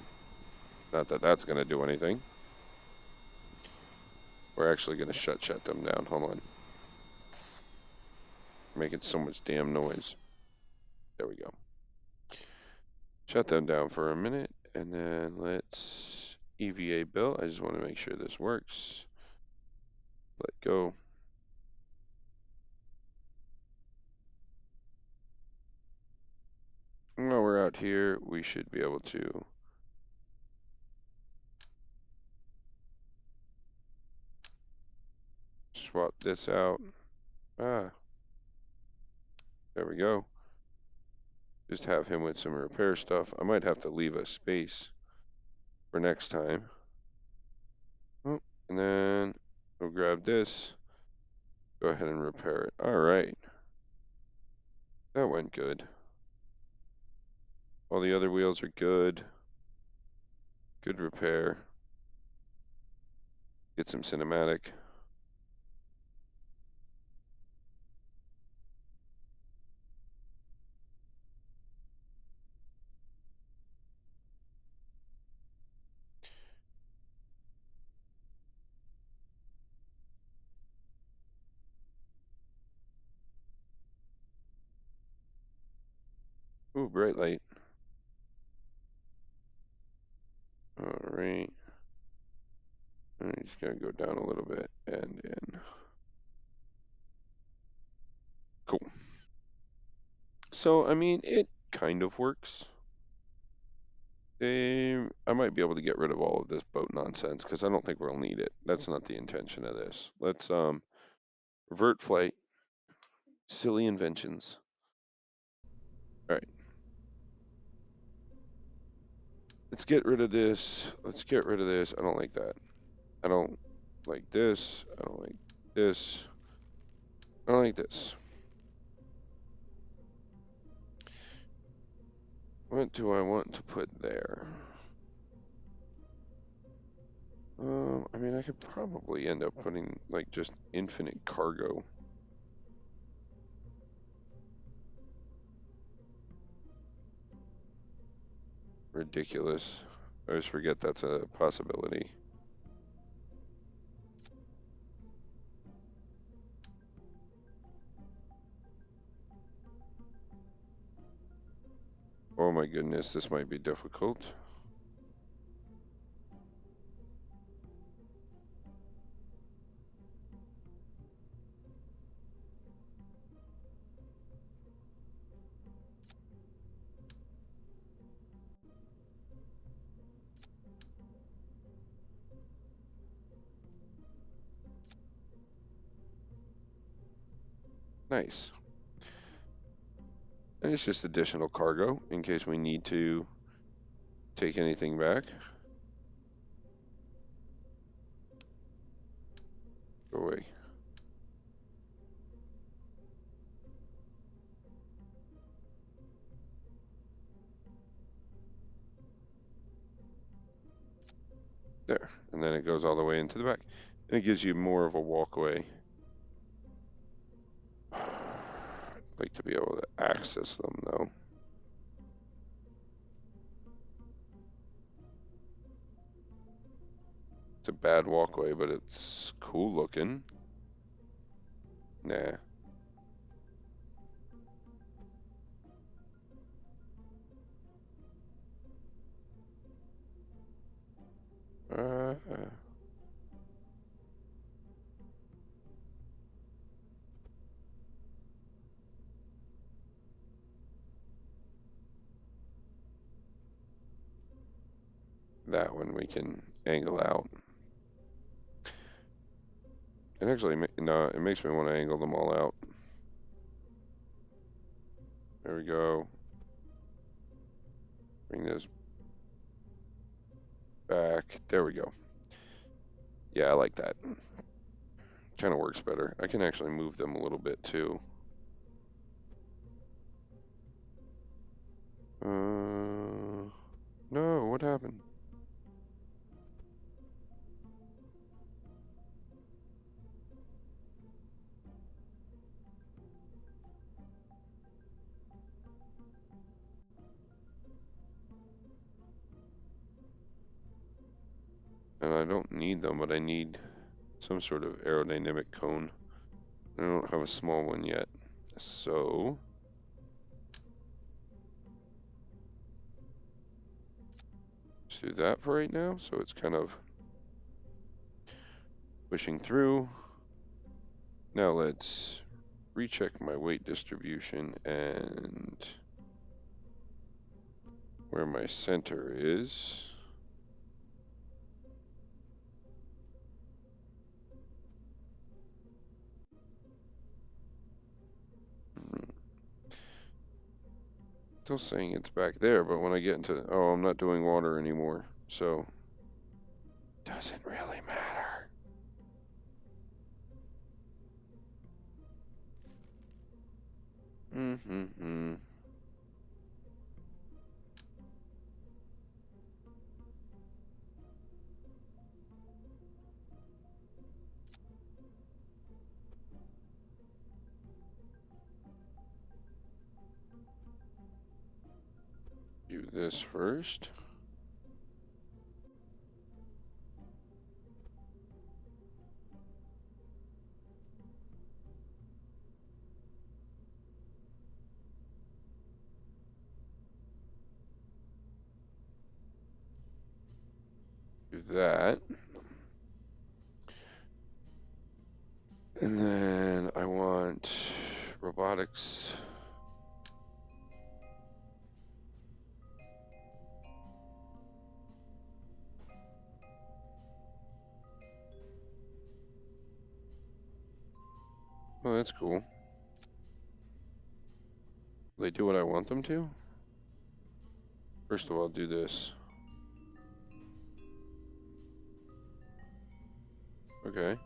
not that that's going to do anything. We're actually going to shut them down. Hold on. Making so much damn noise. There we go. Shut them down for a minute, and then let's EVA build. I just want to make sure this works. Let go. While we're out here, we should be able to swap this out. Ah, there we go. Just have him with some repair stuff. I might have to leave a space for next time. Oh, and then we'll grab this. Go ahead and repair it. All right. That went good. All the other wheels are good. Good repair. Get some cinematic. Ooh, bright light. All right. I just gotta go down a little bit and in. Cool. So, I mean, it kind of works. I might be able to get rid of all of this boat nonsense because I don't think we'll need it. That's not the intention of this. Let's revert flight. Silly inventions. All right. Let's get rid of this. Let's get rid of this. I don't like that. I don't like this. I don't like this. I don't like this. What do I want to put there? I mean, I could probably end up putting like just infinite cargo. Ridiculous. I always forget that's a possibility. Oh my goodness, this might be difficult. Nice. And it's just additional cargo in case we need to take anything back. Go away. There. And then it goes all the way into the back. And it gives you more of a walkway. I'd like to be able to access them though. It's a bad walkway, but it's cool looking. Nah. Uh, that one we can angle out. It actually, no, it makes me want to angle them all out. There we go. Bring this back. There we go. Yeah, I like that. Kind of works better. I can actually move them a little bit too. No, what happened? And I don't need them, but I need some sort of aerodynamic cone. I don't have a small one yet. So, let's do that for right now. So it's kind of pushing through. Now let's recheck my weight distribution and where my center is. Still saying it's back there, but when I get into, oh, I'm not doing water anymore, so doesn't really matter. Do this first. Do that. And then I want robotics. Oh, that's cool. They do what I want them to? First of all, do this. Okay.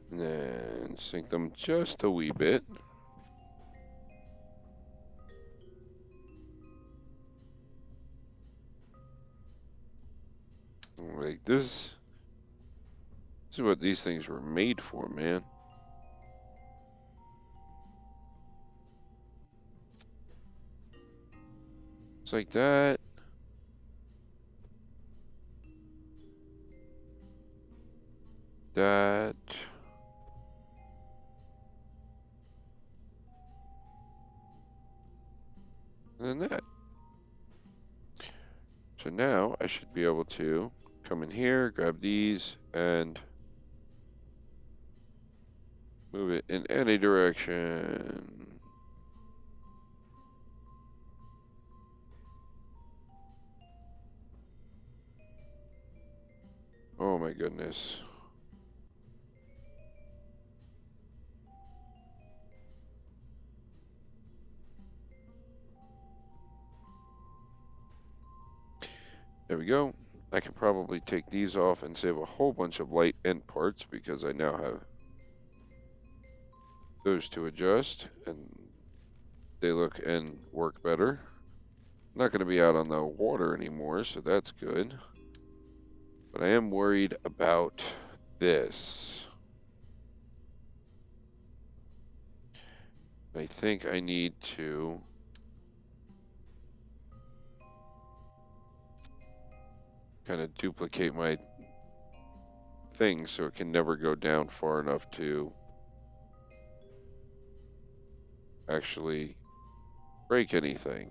And then sink them just a wee bit. Like this is what these things were made for, man. It's like that. That. And then that. So now I should be able to come in here, grab these, and move it in any direction. Oh my goodness. There we go. I can probably take these off and save a whole bunch of light end parts because I now have those to adjust and they look and work better. I'm not going to be out on the water anymore, so that's good. But I am worried about this. I think I need to kind of duplicate my thing so it can never go down far enough to actually break anything.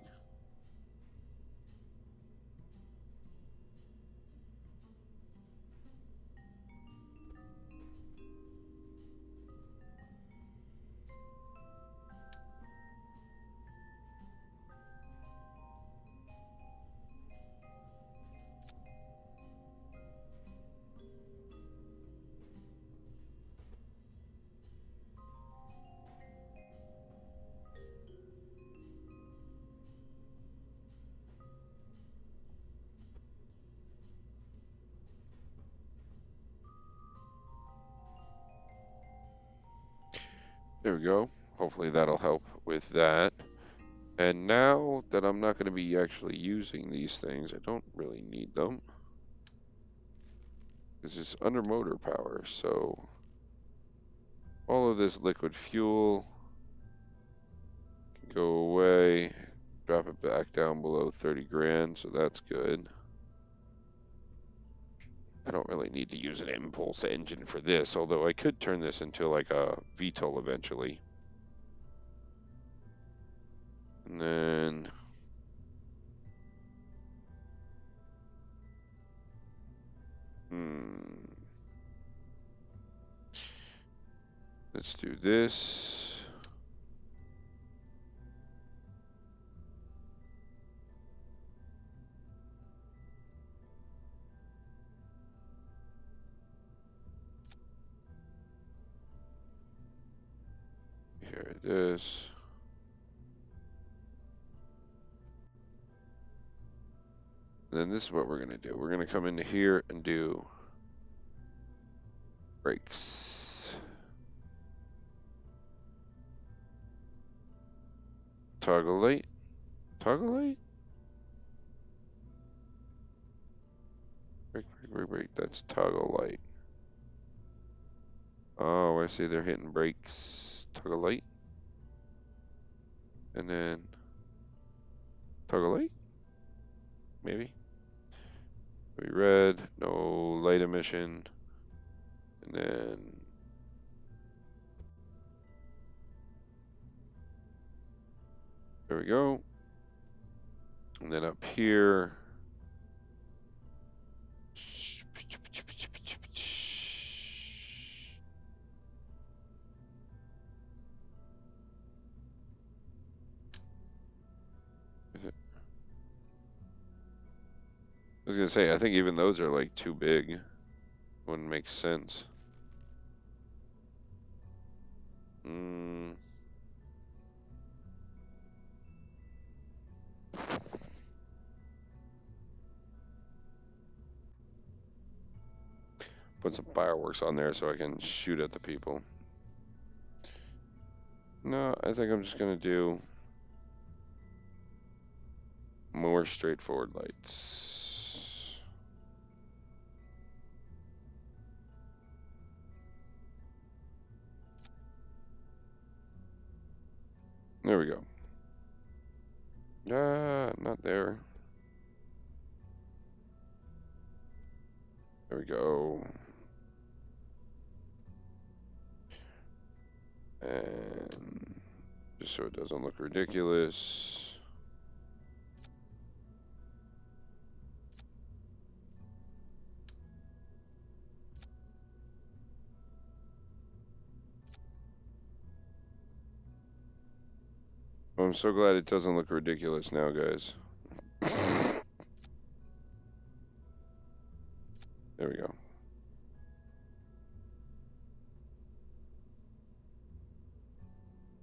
There we go. Hopefully that'll help with that. And now that I'm not going to be actually using these things, I don't really need them. Because it's under motor power, so all of this liquid fuel can go away. Drop it back down below 30 grand, so that's good. I don't really need to use an impulse engine for this, although I could turn this into like a VTOL eventually. And then let's do this. Here it is. And then this is what we're going to do. We're going to come into here and do brakes. Toggle light. Toggle light? Brake, brake, brake, brake. That's toggle light. Oh, I see they're hitting brakes. Toggle light. And then toggle light? Maybe. Maybe red. No light emission. And then there we go. And then up here. Is it? was gonna say, I think even those are like too big. Wouldn't make sense. Mm, put some fireworks on there so I can shoot at the people. No, I think I'm just gonna do more straightforward lights. There we go. Ah, not there. There we go. And just so it doesn't look ridiculous. I'm so glad it doesn't look ridiculous now, guys. There we go.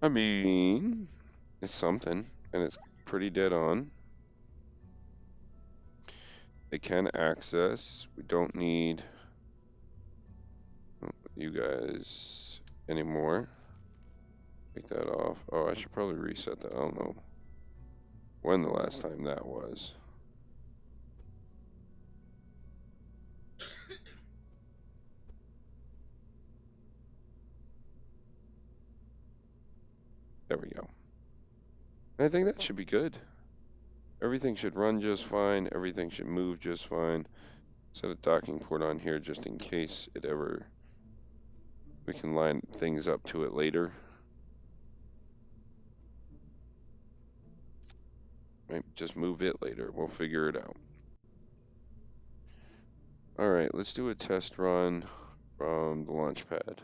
I mean, it's something, and it's pretty dead on. They can access. We don't need you guys anymore. Take that off. Oh, I should probably reset that. I don't know when the last time that was. There we go. And I think that should be good. Everything should run just fine. Everything should move just fine. Set a docking port on here just in case it ever... We can line things up to it later. Might just move it later. We'll figure it out. All right, let's do a test run from the launch pad.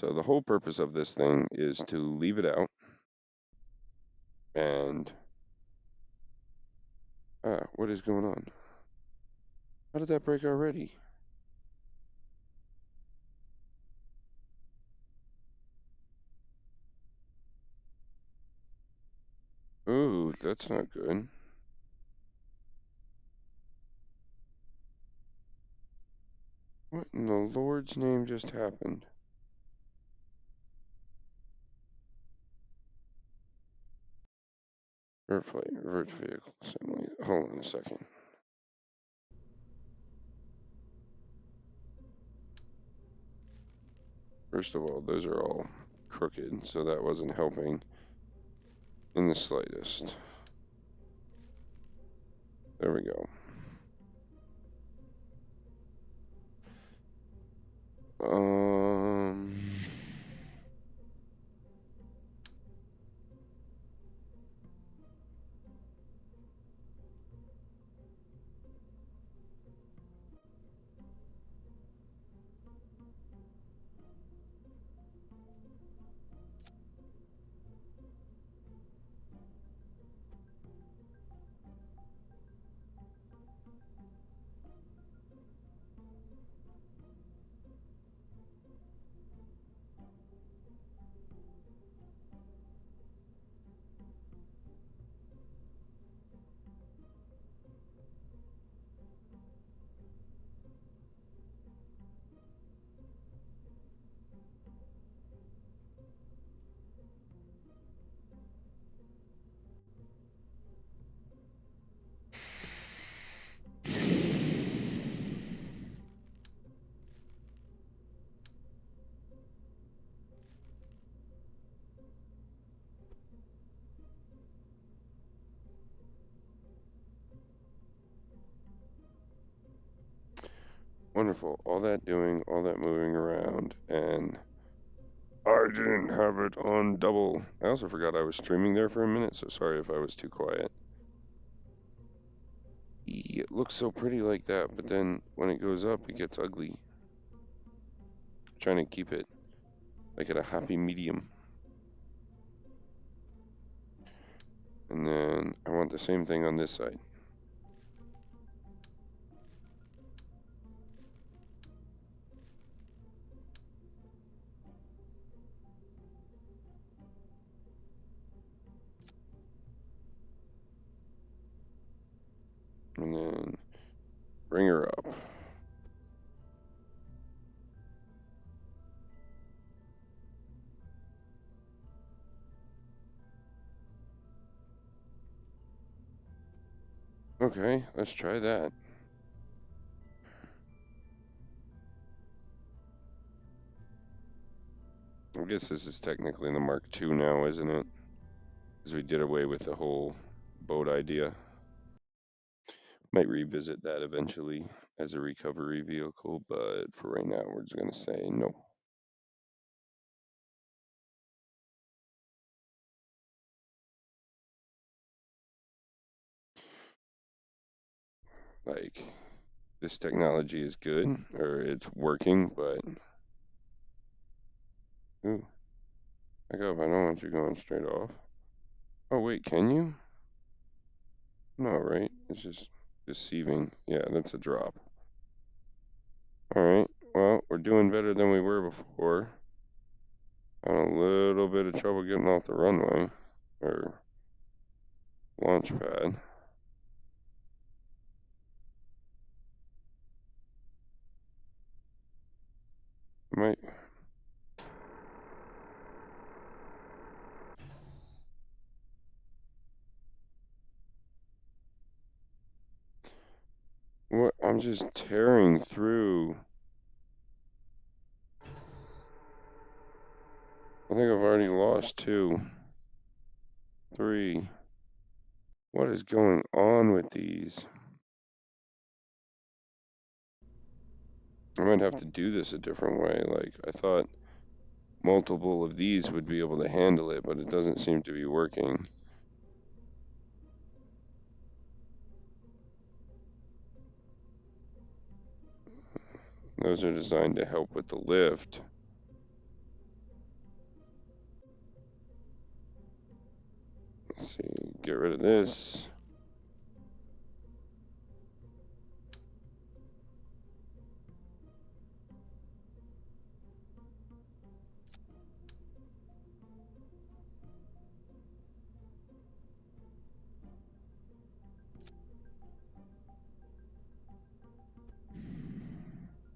So the whole purpose of this thing is to leave it out and... what is going on? How did that break already? Ooh, that's not good. What in the Lord's name just happened? Revert vehicle assembly. Hold on a second. First of all, those are all crooked, so that wasn't helping in the slightest. There we go. Um... Wonderful. All that doing, all that moving around, and I didn't have it on double. I also forgot I was streaming there for a minute, so sorry if I was too quiet. It looks so pretty like that, but then when it goes up, it gets ugly. trying to keep it like at a happy medium. And then I want the same thing on this side. And then bring her up. Okay, let's try that. I guess this is technically the Mark II now, isn't it? Because we did away with the whole boat idea. Might revisit that eventually as a recovery vehicle, but for right now, we're just going to say no. Like, this technology is good, or it's working, but... Ooh, back up, I don't want you going straight off. Oh, wait, can you? No, right? It's just deceiving. Yeah, that's a drop. Alright, well, we're doing better than we were before. Having a little bit of trouble getting off the runway, or launch pad. Might... What? I'm just tearing through. I think I've already lost 2, 3. What is going on with these? I might have to do this a different way. Like, I thought multiple of these would be able to handle it, but it doesn't seem to be working. Those are designed to help with the lift. Let's see, get rid of this.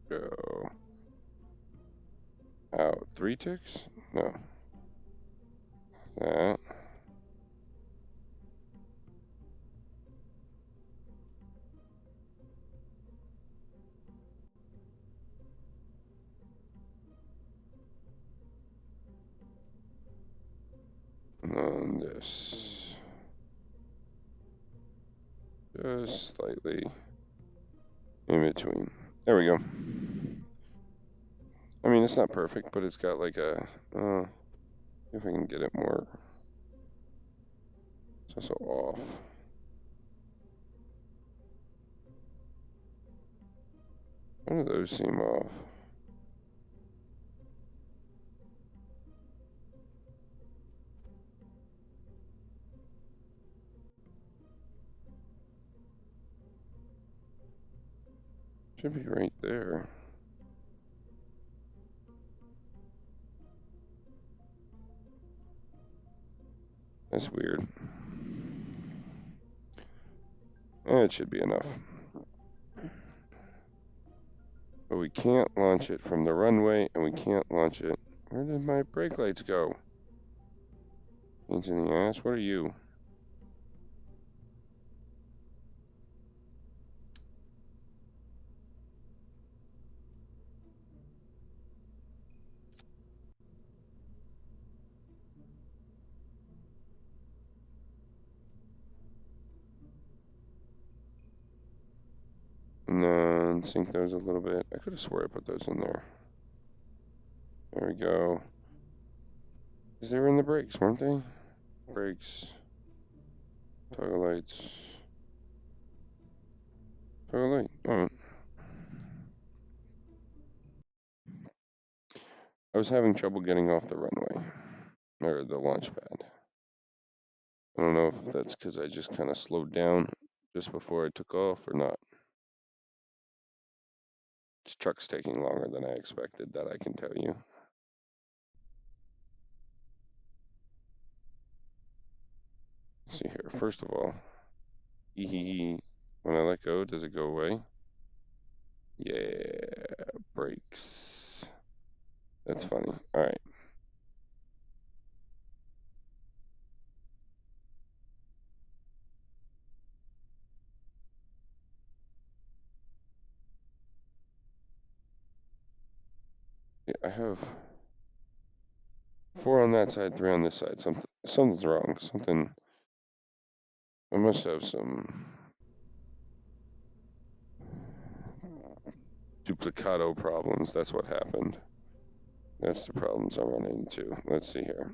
Go. Out. 3 ticks? No. That. And then this. Just slightly in between. There we go. I mean, it's not perfect, but it's got like a... if I can get it more... It's also off. How do those seem off? Should be right there. That's weird. It should be enough. But we can't launch it from the runway, and we can't launch it. Where did my brake lights go? Pains in the ass. What are you? And then sink those a little bit. I could have swore I put those in there. There we go. Because they were in the brakes, weren't they? Brakes. Toggle lights. Toggle light. Alright. I was having trouble getting off the runway, or the launch pad. I don't know if that's because I just kind of slowed down just before I took off or not. This truck's taking longer than I expected, that I can tell you. Let's see here. First of all, when I let go, does it go away? Yeah, brakes. That's funny. All right. Yeah, I have 4 on that side, 3 on this side. Something's wrong. I must have some duplicado problems. That's what happened. That's the problems I'm running into. Let's see here.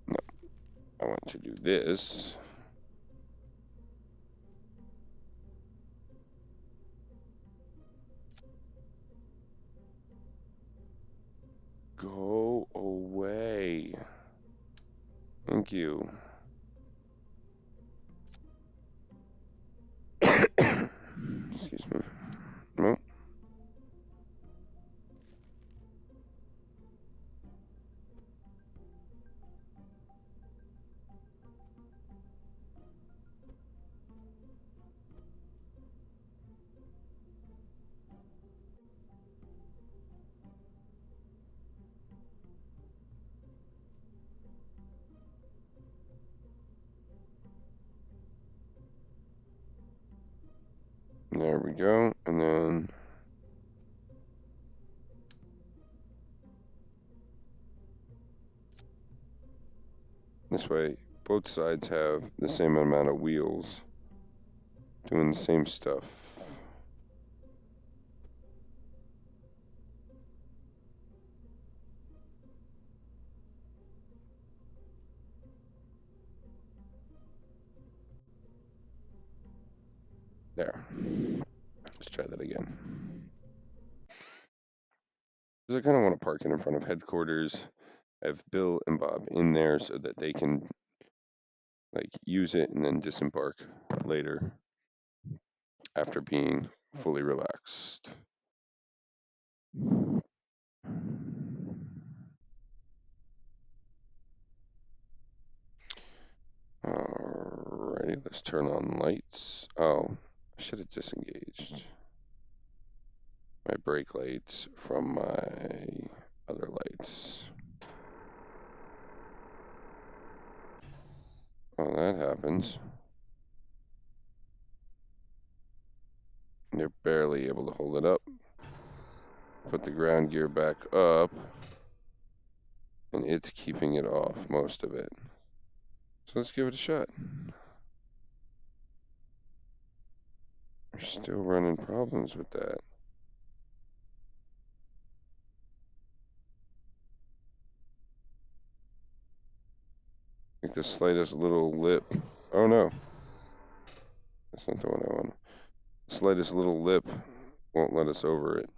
No, I want to do this. Go away. Thank you. Excuse me. Nope. There we go. And then this way, both sides have the same amount of wheels doing the same stuff. There. Let's try that again. Because I kind of want to park it in front of headquarters. I have Bill and Bob in there so that they can use it and then disembark later after being fully relaxed. Alrighty, let's turn on lights. Oh, I should have disengaged my brake lights from my other lights. Oh, that happens. They're barely able to hold it up. Put the ground gear back up, and it's keeping it off, most of it. So let's give it a shot. We're still running problems with that. Like the slightest little lip. Oh no. That's not the one I want. The slightest little lip won't let us over it.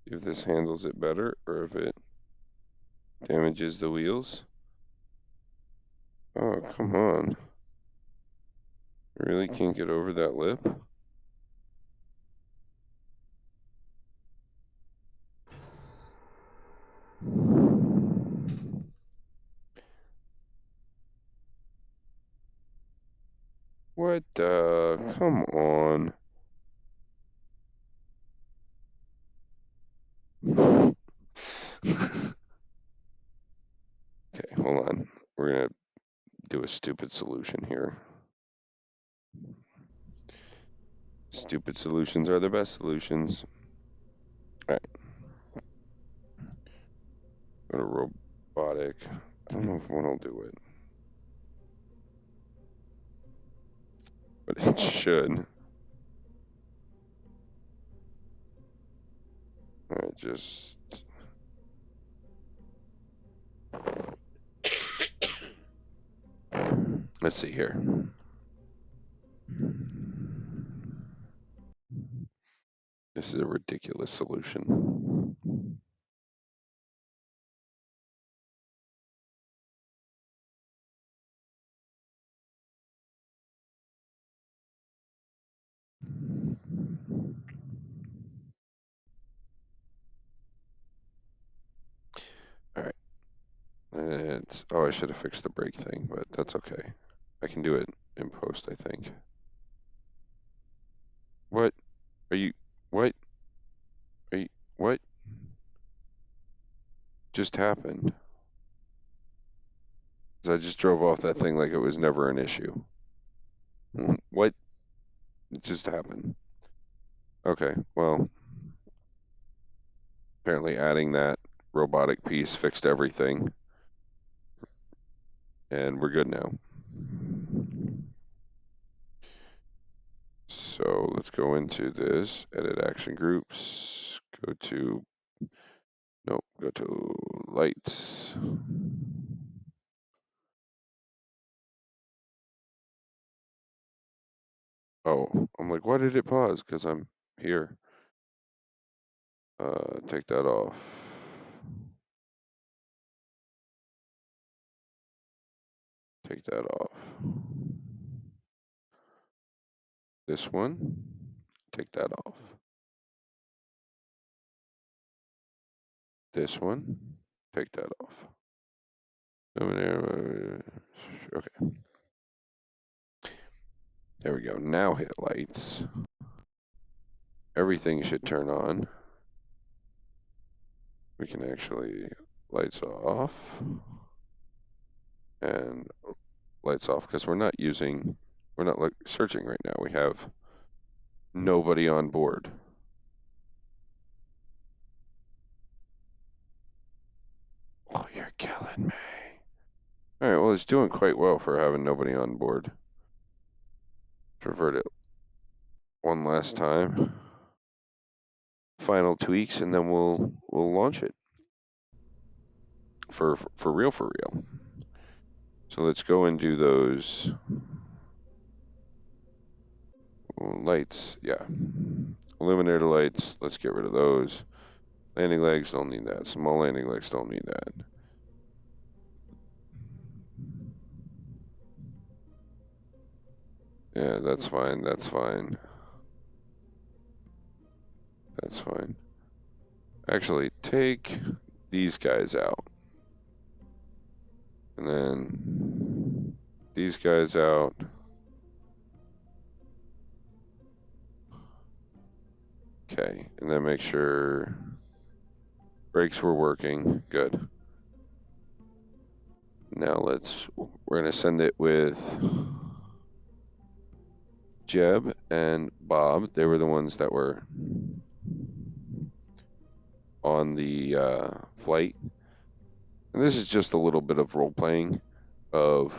If this handles it better or if it damages the wheels. Oh, come on. I really can't get over that lip? What the? Come on. Okay, hold on. We're gonna do a stupid solution here. Stupid solutions are the best solutions. Alright. Go to robotic. I don't know if one will do it. But it should. Alright, just... Let's see here. This is a ridiculous solution. All right. Oh, I should have fixed the brake thing, but that's okay. I can do it in post, I think. What? Are you... What? Are you... What just happened? 'Cause I just drove off that thing like it was never an issue. What just happened? Okay, well, apparently adding that robotic piece fixed everything, and we're good now. So let's go into this, edit action groups, go to lights. Oh, I'm like, why did it pause? Because I'm here. Take that off. Take that off. This one, take that off. This one, take that off. Okay. There we go. Now hit lights. Everything should turn on. We can actually lights off and lights off because we're not searching right now. We have nobody on board. Oh, you're killing me. All right, well, it's doing quite well for having nobody on board. Revert it one last time. Final tweaks, and then we'll launch it for real. So let's go and do those lights. Yeah, illuminator lights. Let's get rid of those. Landing legs, don't need that. Small landing legs, don't need that. Yeah, that's fine. That's fine. That's fine. Actually, take these guys out. And then these guys out. Okay, and then make sure brakes were working. Good. Now we're gonna send it with Jeb and Bob. They were the ones that were on the flight. And this is just a little bit of role playing of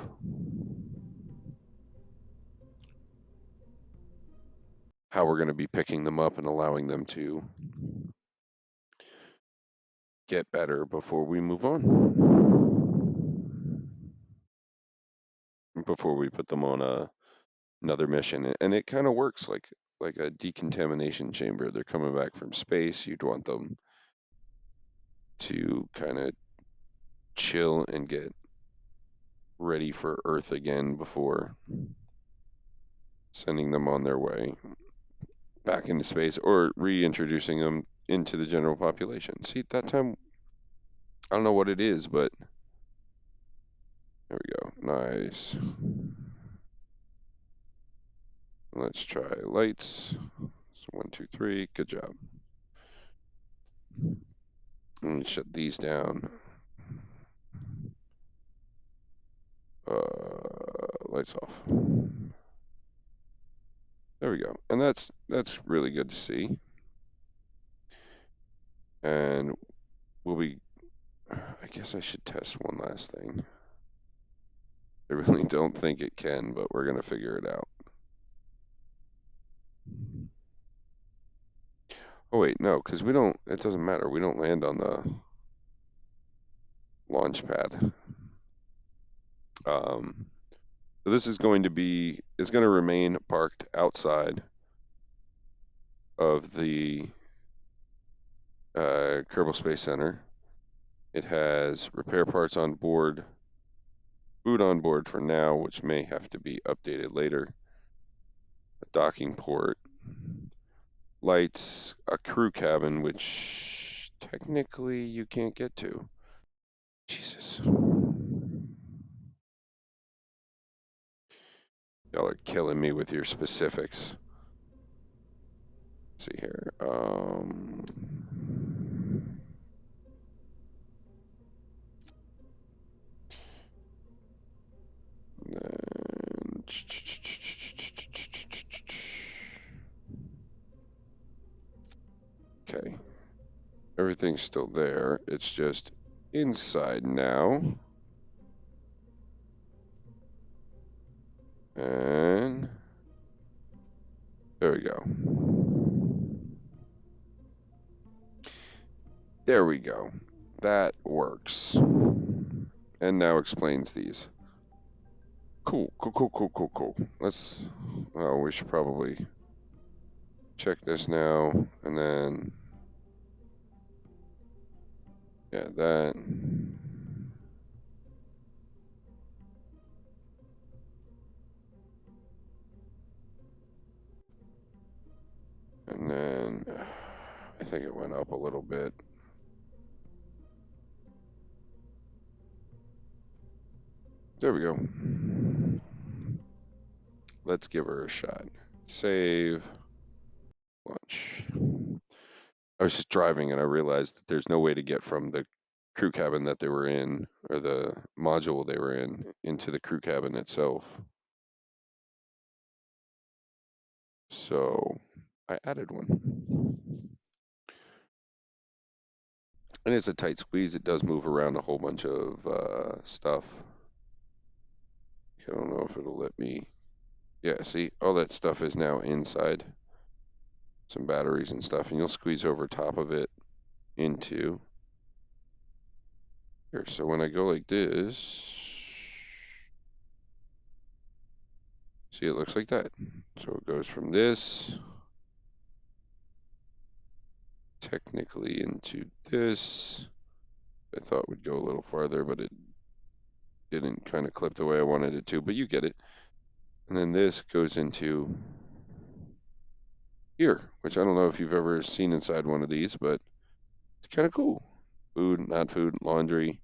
how we're going to be picking them up and allowing them to get better before we move on. Before we put them on another mission. And it kind of works like a decontamination chamber. They're coming back from space. You'd want them to kind of chill and get ready for Earth again before sending them on their way back into space or reintroducing them into the general population. See, that time, I don't know what it is, but there we go. Nice. Let's try lights. So 1, 2, 3. Good job. Let me shut these down. Lights off. There we go. And that's really good to see. And I guess I should test one last thing. I really don't think it can, but we're going to figure it out. Oh wait, no, because we don't, it doesn't matter. We don't land on the launch pad. So this is going to be, it's going to remain parked outside of the Kerbal Space Center. It has repair parts on board, food on board for now, which may have to be updated later. A docking port, lights, a crew cabin, which technically you can't get to. Jesus. Y'all are killing me with your specifics. Let's see here. Then... Okay. Everything's still there. It's just inside now. And there we go. There we go. That works. And now explains these. Cool. Let's, oh, we should probably check this now. And then, yeah, that. And then I think it went up a little bit. There we go. Let's give her a shot. Save. Launch. I was just driving and I realized that there's no way to get from the crew cabin that they were in, or the module they were in, into the crew cabin itself. So I added one. And it's a tight squeeze. It does move around a whole bunch of stuff. I don't know if it'll let me. Yeah, see, all that stuff is now inside. Some batteries and stuff, and you'll squeeze over top of it into here. So when I go like this, see, it looks like that. So it goes from this technically into this. I thought would go a little farther, but it didn't kind of clip the way I wanted it to, but you get it. And then this goes into here, which I don't know if you've ever seen inside one of these, but it's kind of cool. Food, not food, laundry,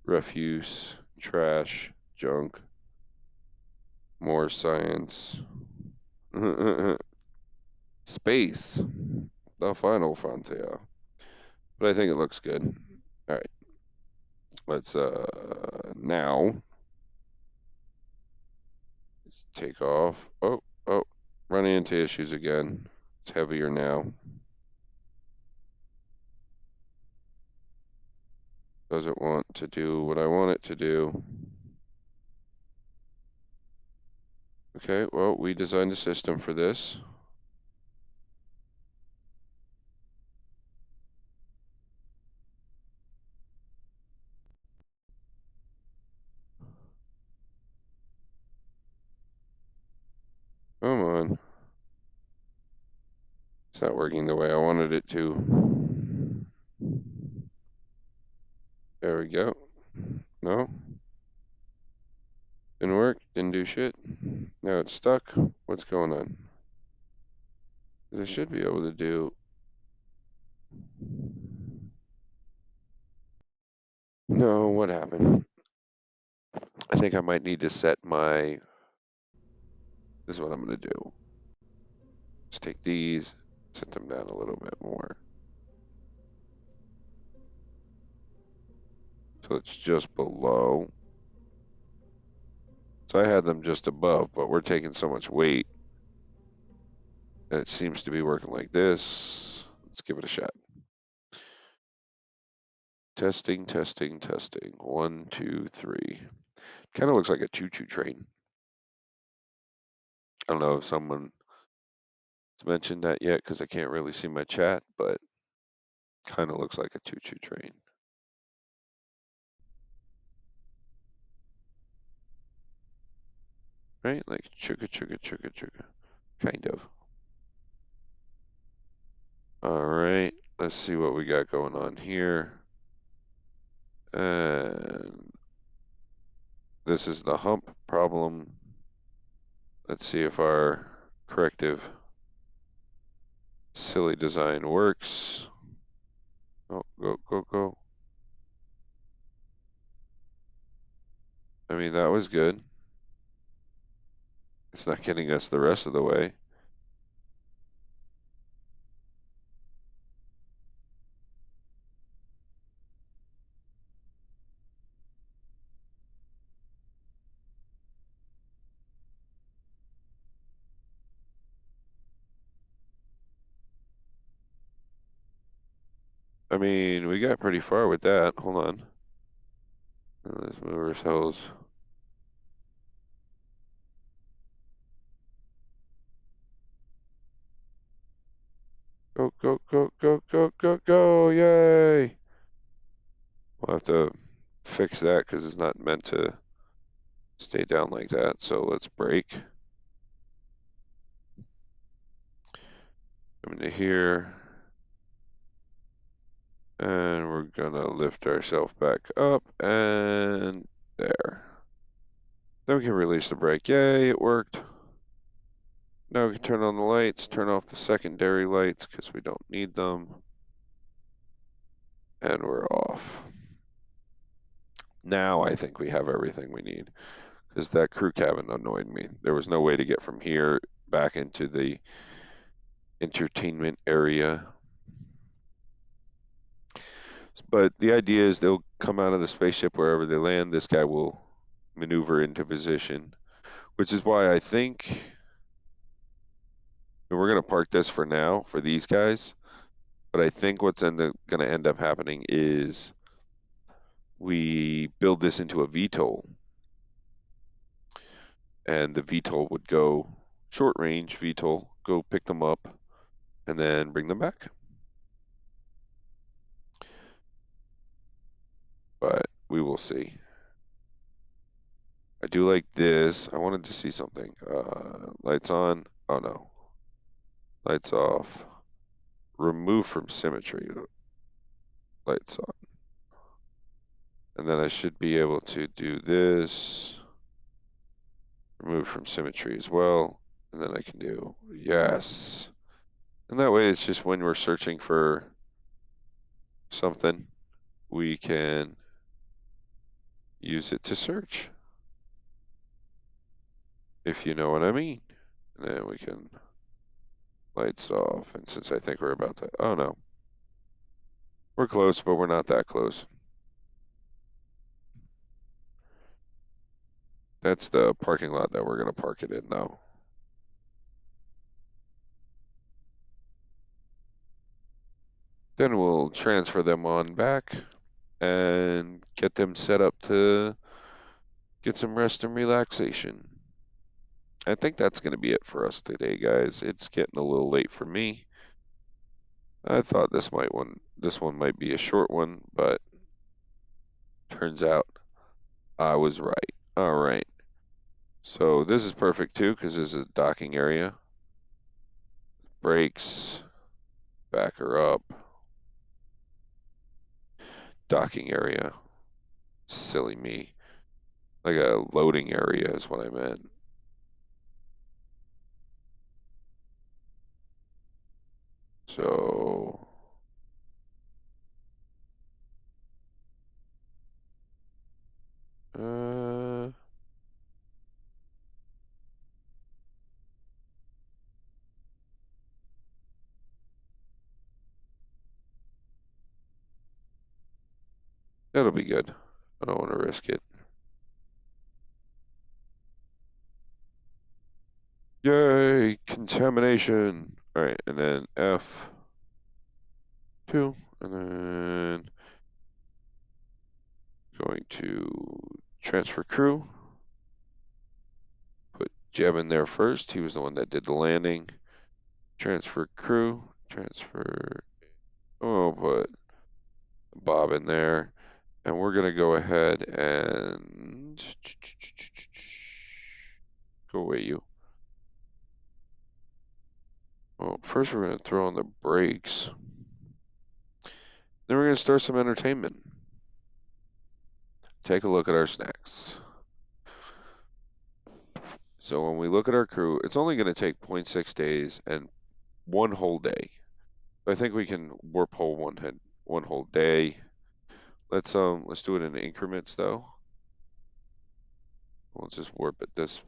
refuse, trash, junk, more science, space, the final frontier. But I think it looks good. All right, let's now take off. Oh, running into issues again. It's heavier now. Doesn't want to do what I want it to do. Okay, well, we designed a system for this. Come on. It's not working the way I wanted it to. There we go. No? Didn't work. Didn't do shit. Now it's stuck. What's going on? I should be able to do... No, what happened? I think I might need to set my... This is what I'm going to do. Let's take these, set them down a little bit more. So it's just below. So I had them just above, but we're taking so much weight that it seems to be working like this. Let's give it a shot. Testing. 1, 2, 3. Kind of looks like a choo-choo train. I don't know if someone mention that yet because I can't really see my chat, but kind of looks like a choo-choo train. Right? Like chugga chugga chugga chugga. Kind of. All right. Let's see what we got going on here. And this is the hump problem. Let's see if our corrective silly design works. Oh, go, go, go. I mean, that was good. It's not getting us the rest of the way. I mean, we got pretty far with that. Hold on. Let's move ourselves. Go, go, go, go, go, go, go. Yay. We'll have to fix that because it's not meant to stay down like that. So let's brake. Come into here. And we're gonna lift ourselves back up and there. Then we can release the brake. Yay, it worked. Now we can turn on the lights, turn off the secondary lights because we don't need them. And we're off. Now I think we have everything we need because that crew cabin annoyed me. There was no way to get from here back into the entertainment area. But the idea is they'll come out of the spaceship wherever they land. This guy will maneuver into position, which is why I think we're going to park this for now for these guys. But I think what's going to end up happening is we build this into a VTOL, and the VTOL would go short range VTOL, go pick them up, and then bring them back. But we will see. I do like this. I wanted to see something. Lights on. Oh no. Lights off. Remove from symmetry. Lights on. And then I should be able to do this. Remove from symmetry as well. And then I can do yes. And that way it's just when we're searching for something, we can use it to search. If you know what I mean. And then we can lights off. And since I think we're about to, oh no. We're close, but we're not that close. That's the parking lot that we're going to park it in though. Then we'll transfer them on back and get them set up to get some rest and relaxation. I think that's going to be it for us today, guys. It's getting a little late for me. I thought this one might be a short one, but turns out I was right. All right. So this is perfect too because this is a docking area. Brakes, back her up. Docking area. Silly me. Like a loading area is what I meant. So uh that'll be good. I don't want to risk it. Yay, contamination. All right, and then F2, and then going to transfer crew. Put Jeb in there first. He was the one that did the landing. Transfer crew, transfer, we'll put Bob in there. And we're gonna go ahead and go away, you. Well, first we're gonna throw on the brakes. Then we're gonna start some entertainment. Take a look at our snacks. So when we look at our crew, it's only gonna take 0.6 days and one whole day. I think we can warp hole one whole day. Let's do it in increments though. We'll just warp it this.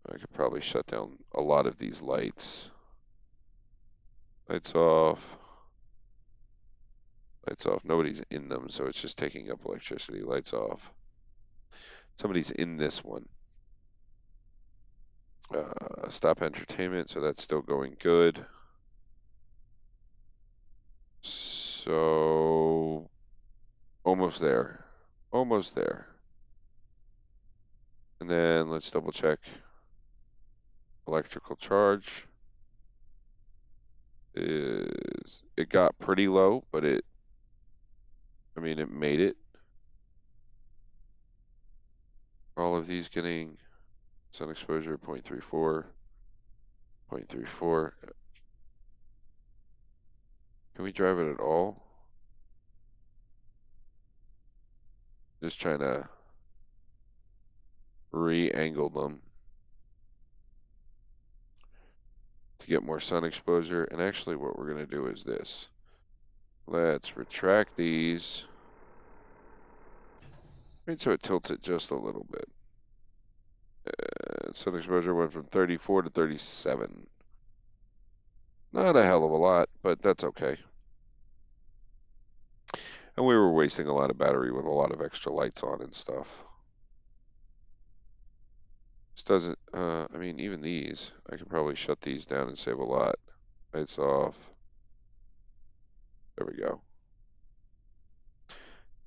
I could probably shut down a lot of these lights. Lights off. Lights off. Nobody's in them, so it's just taking up electricity. Lights off. Somebody's in this one. Stop entertainment, so that's still going good. So almost there. Almost there. And then let's double check electrical charge. It got pretty low, but it made it. All of these getting sun exposure 0.34, 0.34. Can we drive it at all? Just trying to re-angle them to get more sun exposure. And actually what we're going to do is this. Let's retract these. Right, so it tilts it just a little bit. Sun exposure went from 34 to 37. Not a hell of a lot, but that's okay. And we were wasting a lot of battery with a lot of extra lights on and stuff. This doesn't, even these, I could probably shut these down and save a lot. Lights off. There we go.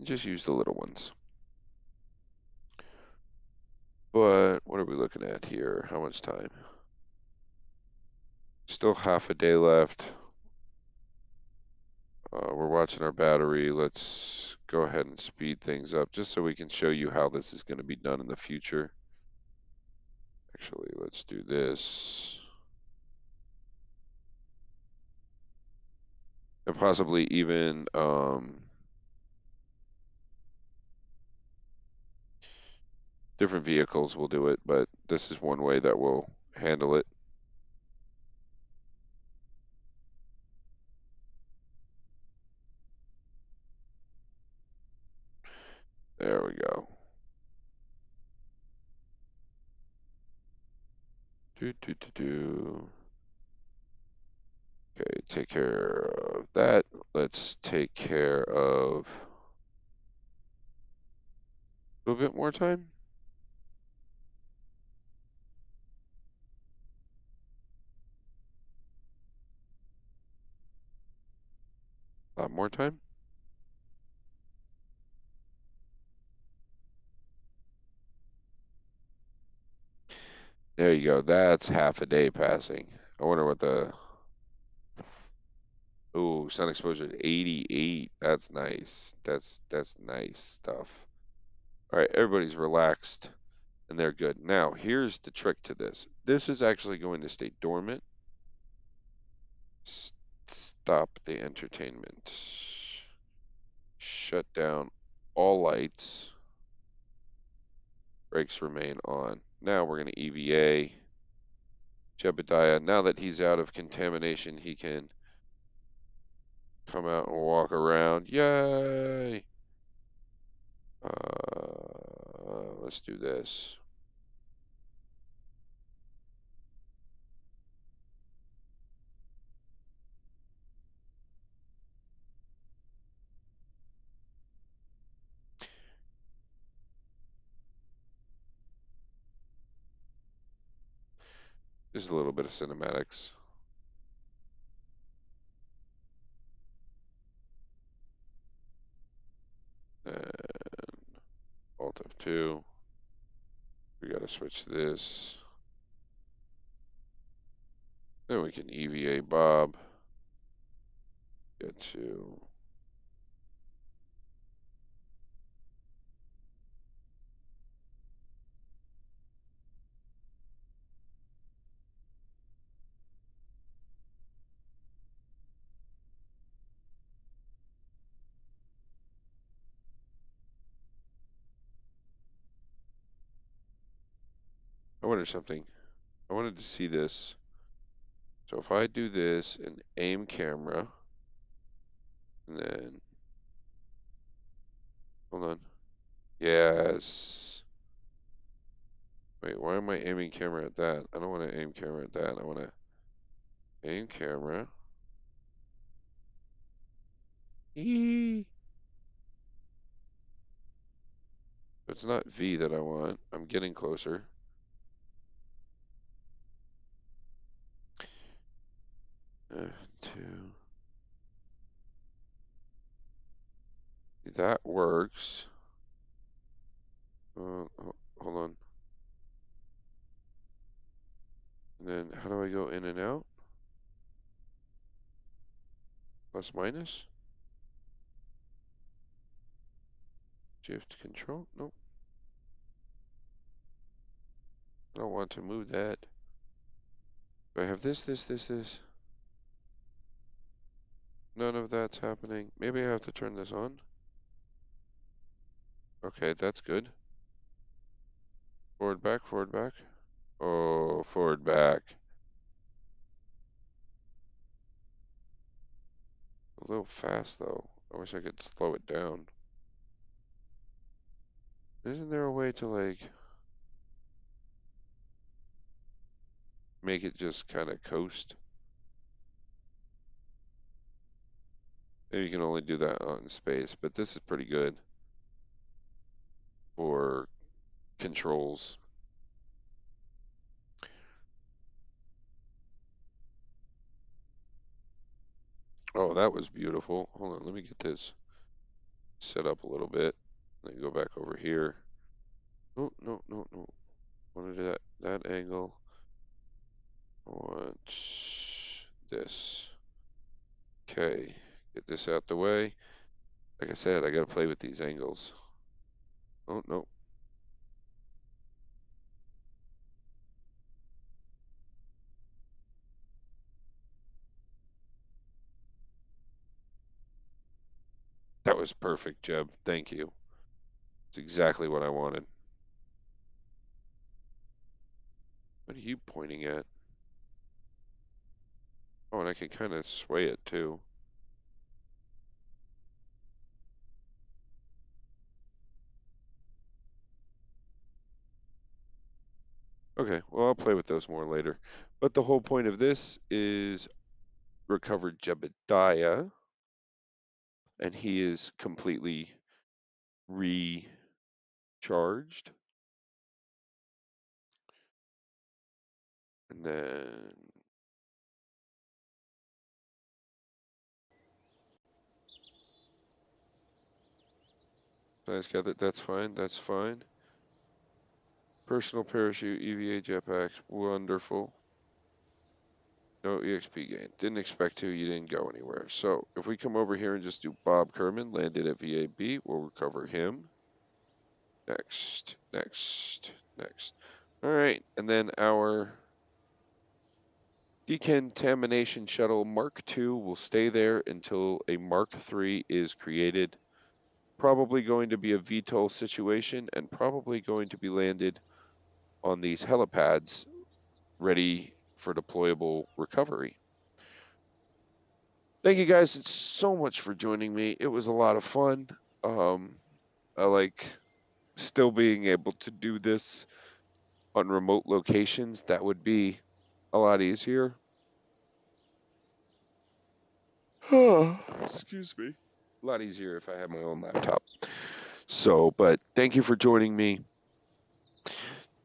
Just use the little ones. But what are we looking at here? How much time? Still half a day left. We're watching our battery. Let's go ahead and speed things up just so we can show you how this is going to be done in the future. Actually, let's do this. And possibly even different vehicles will do it, but this is one way that we'll handle it. There we go. Okay, take care of that. Let's take care of a little bit more time. A lot more time. There you go. That's half a day passing. I wonder what the... Ooh, sun exposure 88. That's nice. That's nice stuff. All right, everybody's relaxed and they're good. Now, here's the trick to this. This is actually going to stay dormant. Stop the entertainment. Shut down all lights. Brakes remain on. Now we're going to EVA Jebediah. Now that he's out of contamination, he can come out and walk around. Yay! Let's do this. Just a little bit of cinematics. And Alt F2. We gotta switch this. Then we can EVA Bob. Get to. I wonder something. I wanted to see this. So if I do this and aim camera, and then hold on. Yes. Wait, why am I aiming camera at that? I don't want to aim camera at that. I want to aim camera. Eee. It's not V that I want. I'm getting closer. Two. That works. Hold on. And then how do I go in and out? Plus minus? Shift control? Nope. I don't want to move that. Do I have this? None of that's happening. Maybe I have to turn this on. Okay, that's good. Forward, back, forward, back. Oh, forward, back. A little fast, though. I wish I could slow it down. Isn't there a way to, like, make it just kind of coast? Maybe you can only do that on space, but this is pretty good for controls. Oh, that was beautiful. Hold on, let me get this set up a little bit. Then go back over here. Oh, no, no, no. Wanted that angle. I want this. Okay, get this out the way. Like I said, I gotta play with these angles. Oh, no. That was perfect, Jeb. Thank you. It's exactly what I wanted. What are you pointing at? Oh, and I can kind of sway it too. Okay, well, I'll play with those more later. But the whole point of this is recovered Jebediah, and he is completely recharged. And then nice, got that. That's fine. That's fine. Personal parachute, EVA jetpacks, wonderful. No EXP gain. Didn't expect to. You didn't go anywhere. So if we come over here and just do Bob Kerman, landed at VAB, we'll recover him. Next, next, next. All right, and then our decontamination shuttle Mark II will stay there until a Mark III is created. Probably going to be a VTOL situation and probably going to be landed on these helipads ready for deployable recovery. Thank you guys so much for joining me. It was a lot of fun. I like still being able to do this on remote locations. That would be a lot easier. Excuse me. A lot easier if I had my own laptop. So, but thank you for joining me.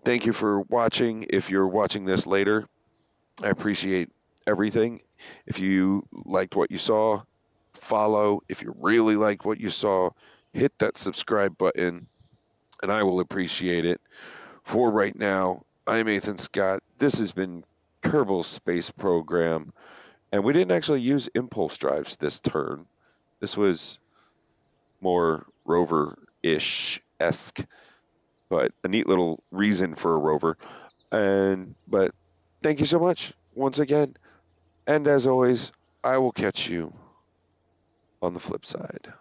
Thank you for watching. If you're watching this later, I appreciate everything. If you liked what you saw, follow. If you really like what you saw, hit that subscribe button, and I will appreciate it. for right now, I'm Ethan Scott. This has been Kerbal Space Program, and we didn't actually use impulse drives this turn. This was more rover-ish esque, but a neat little reason for a rover. But thank you so much once again, and as always, I will catch you on the flip side.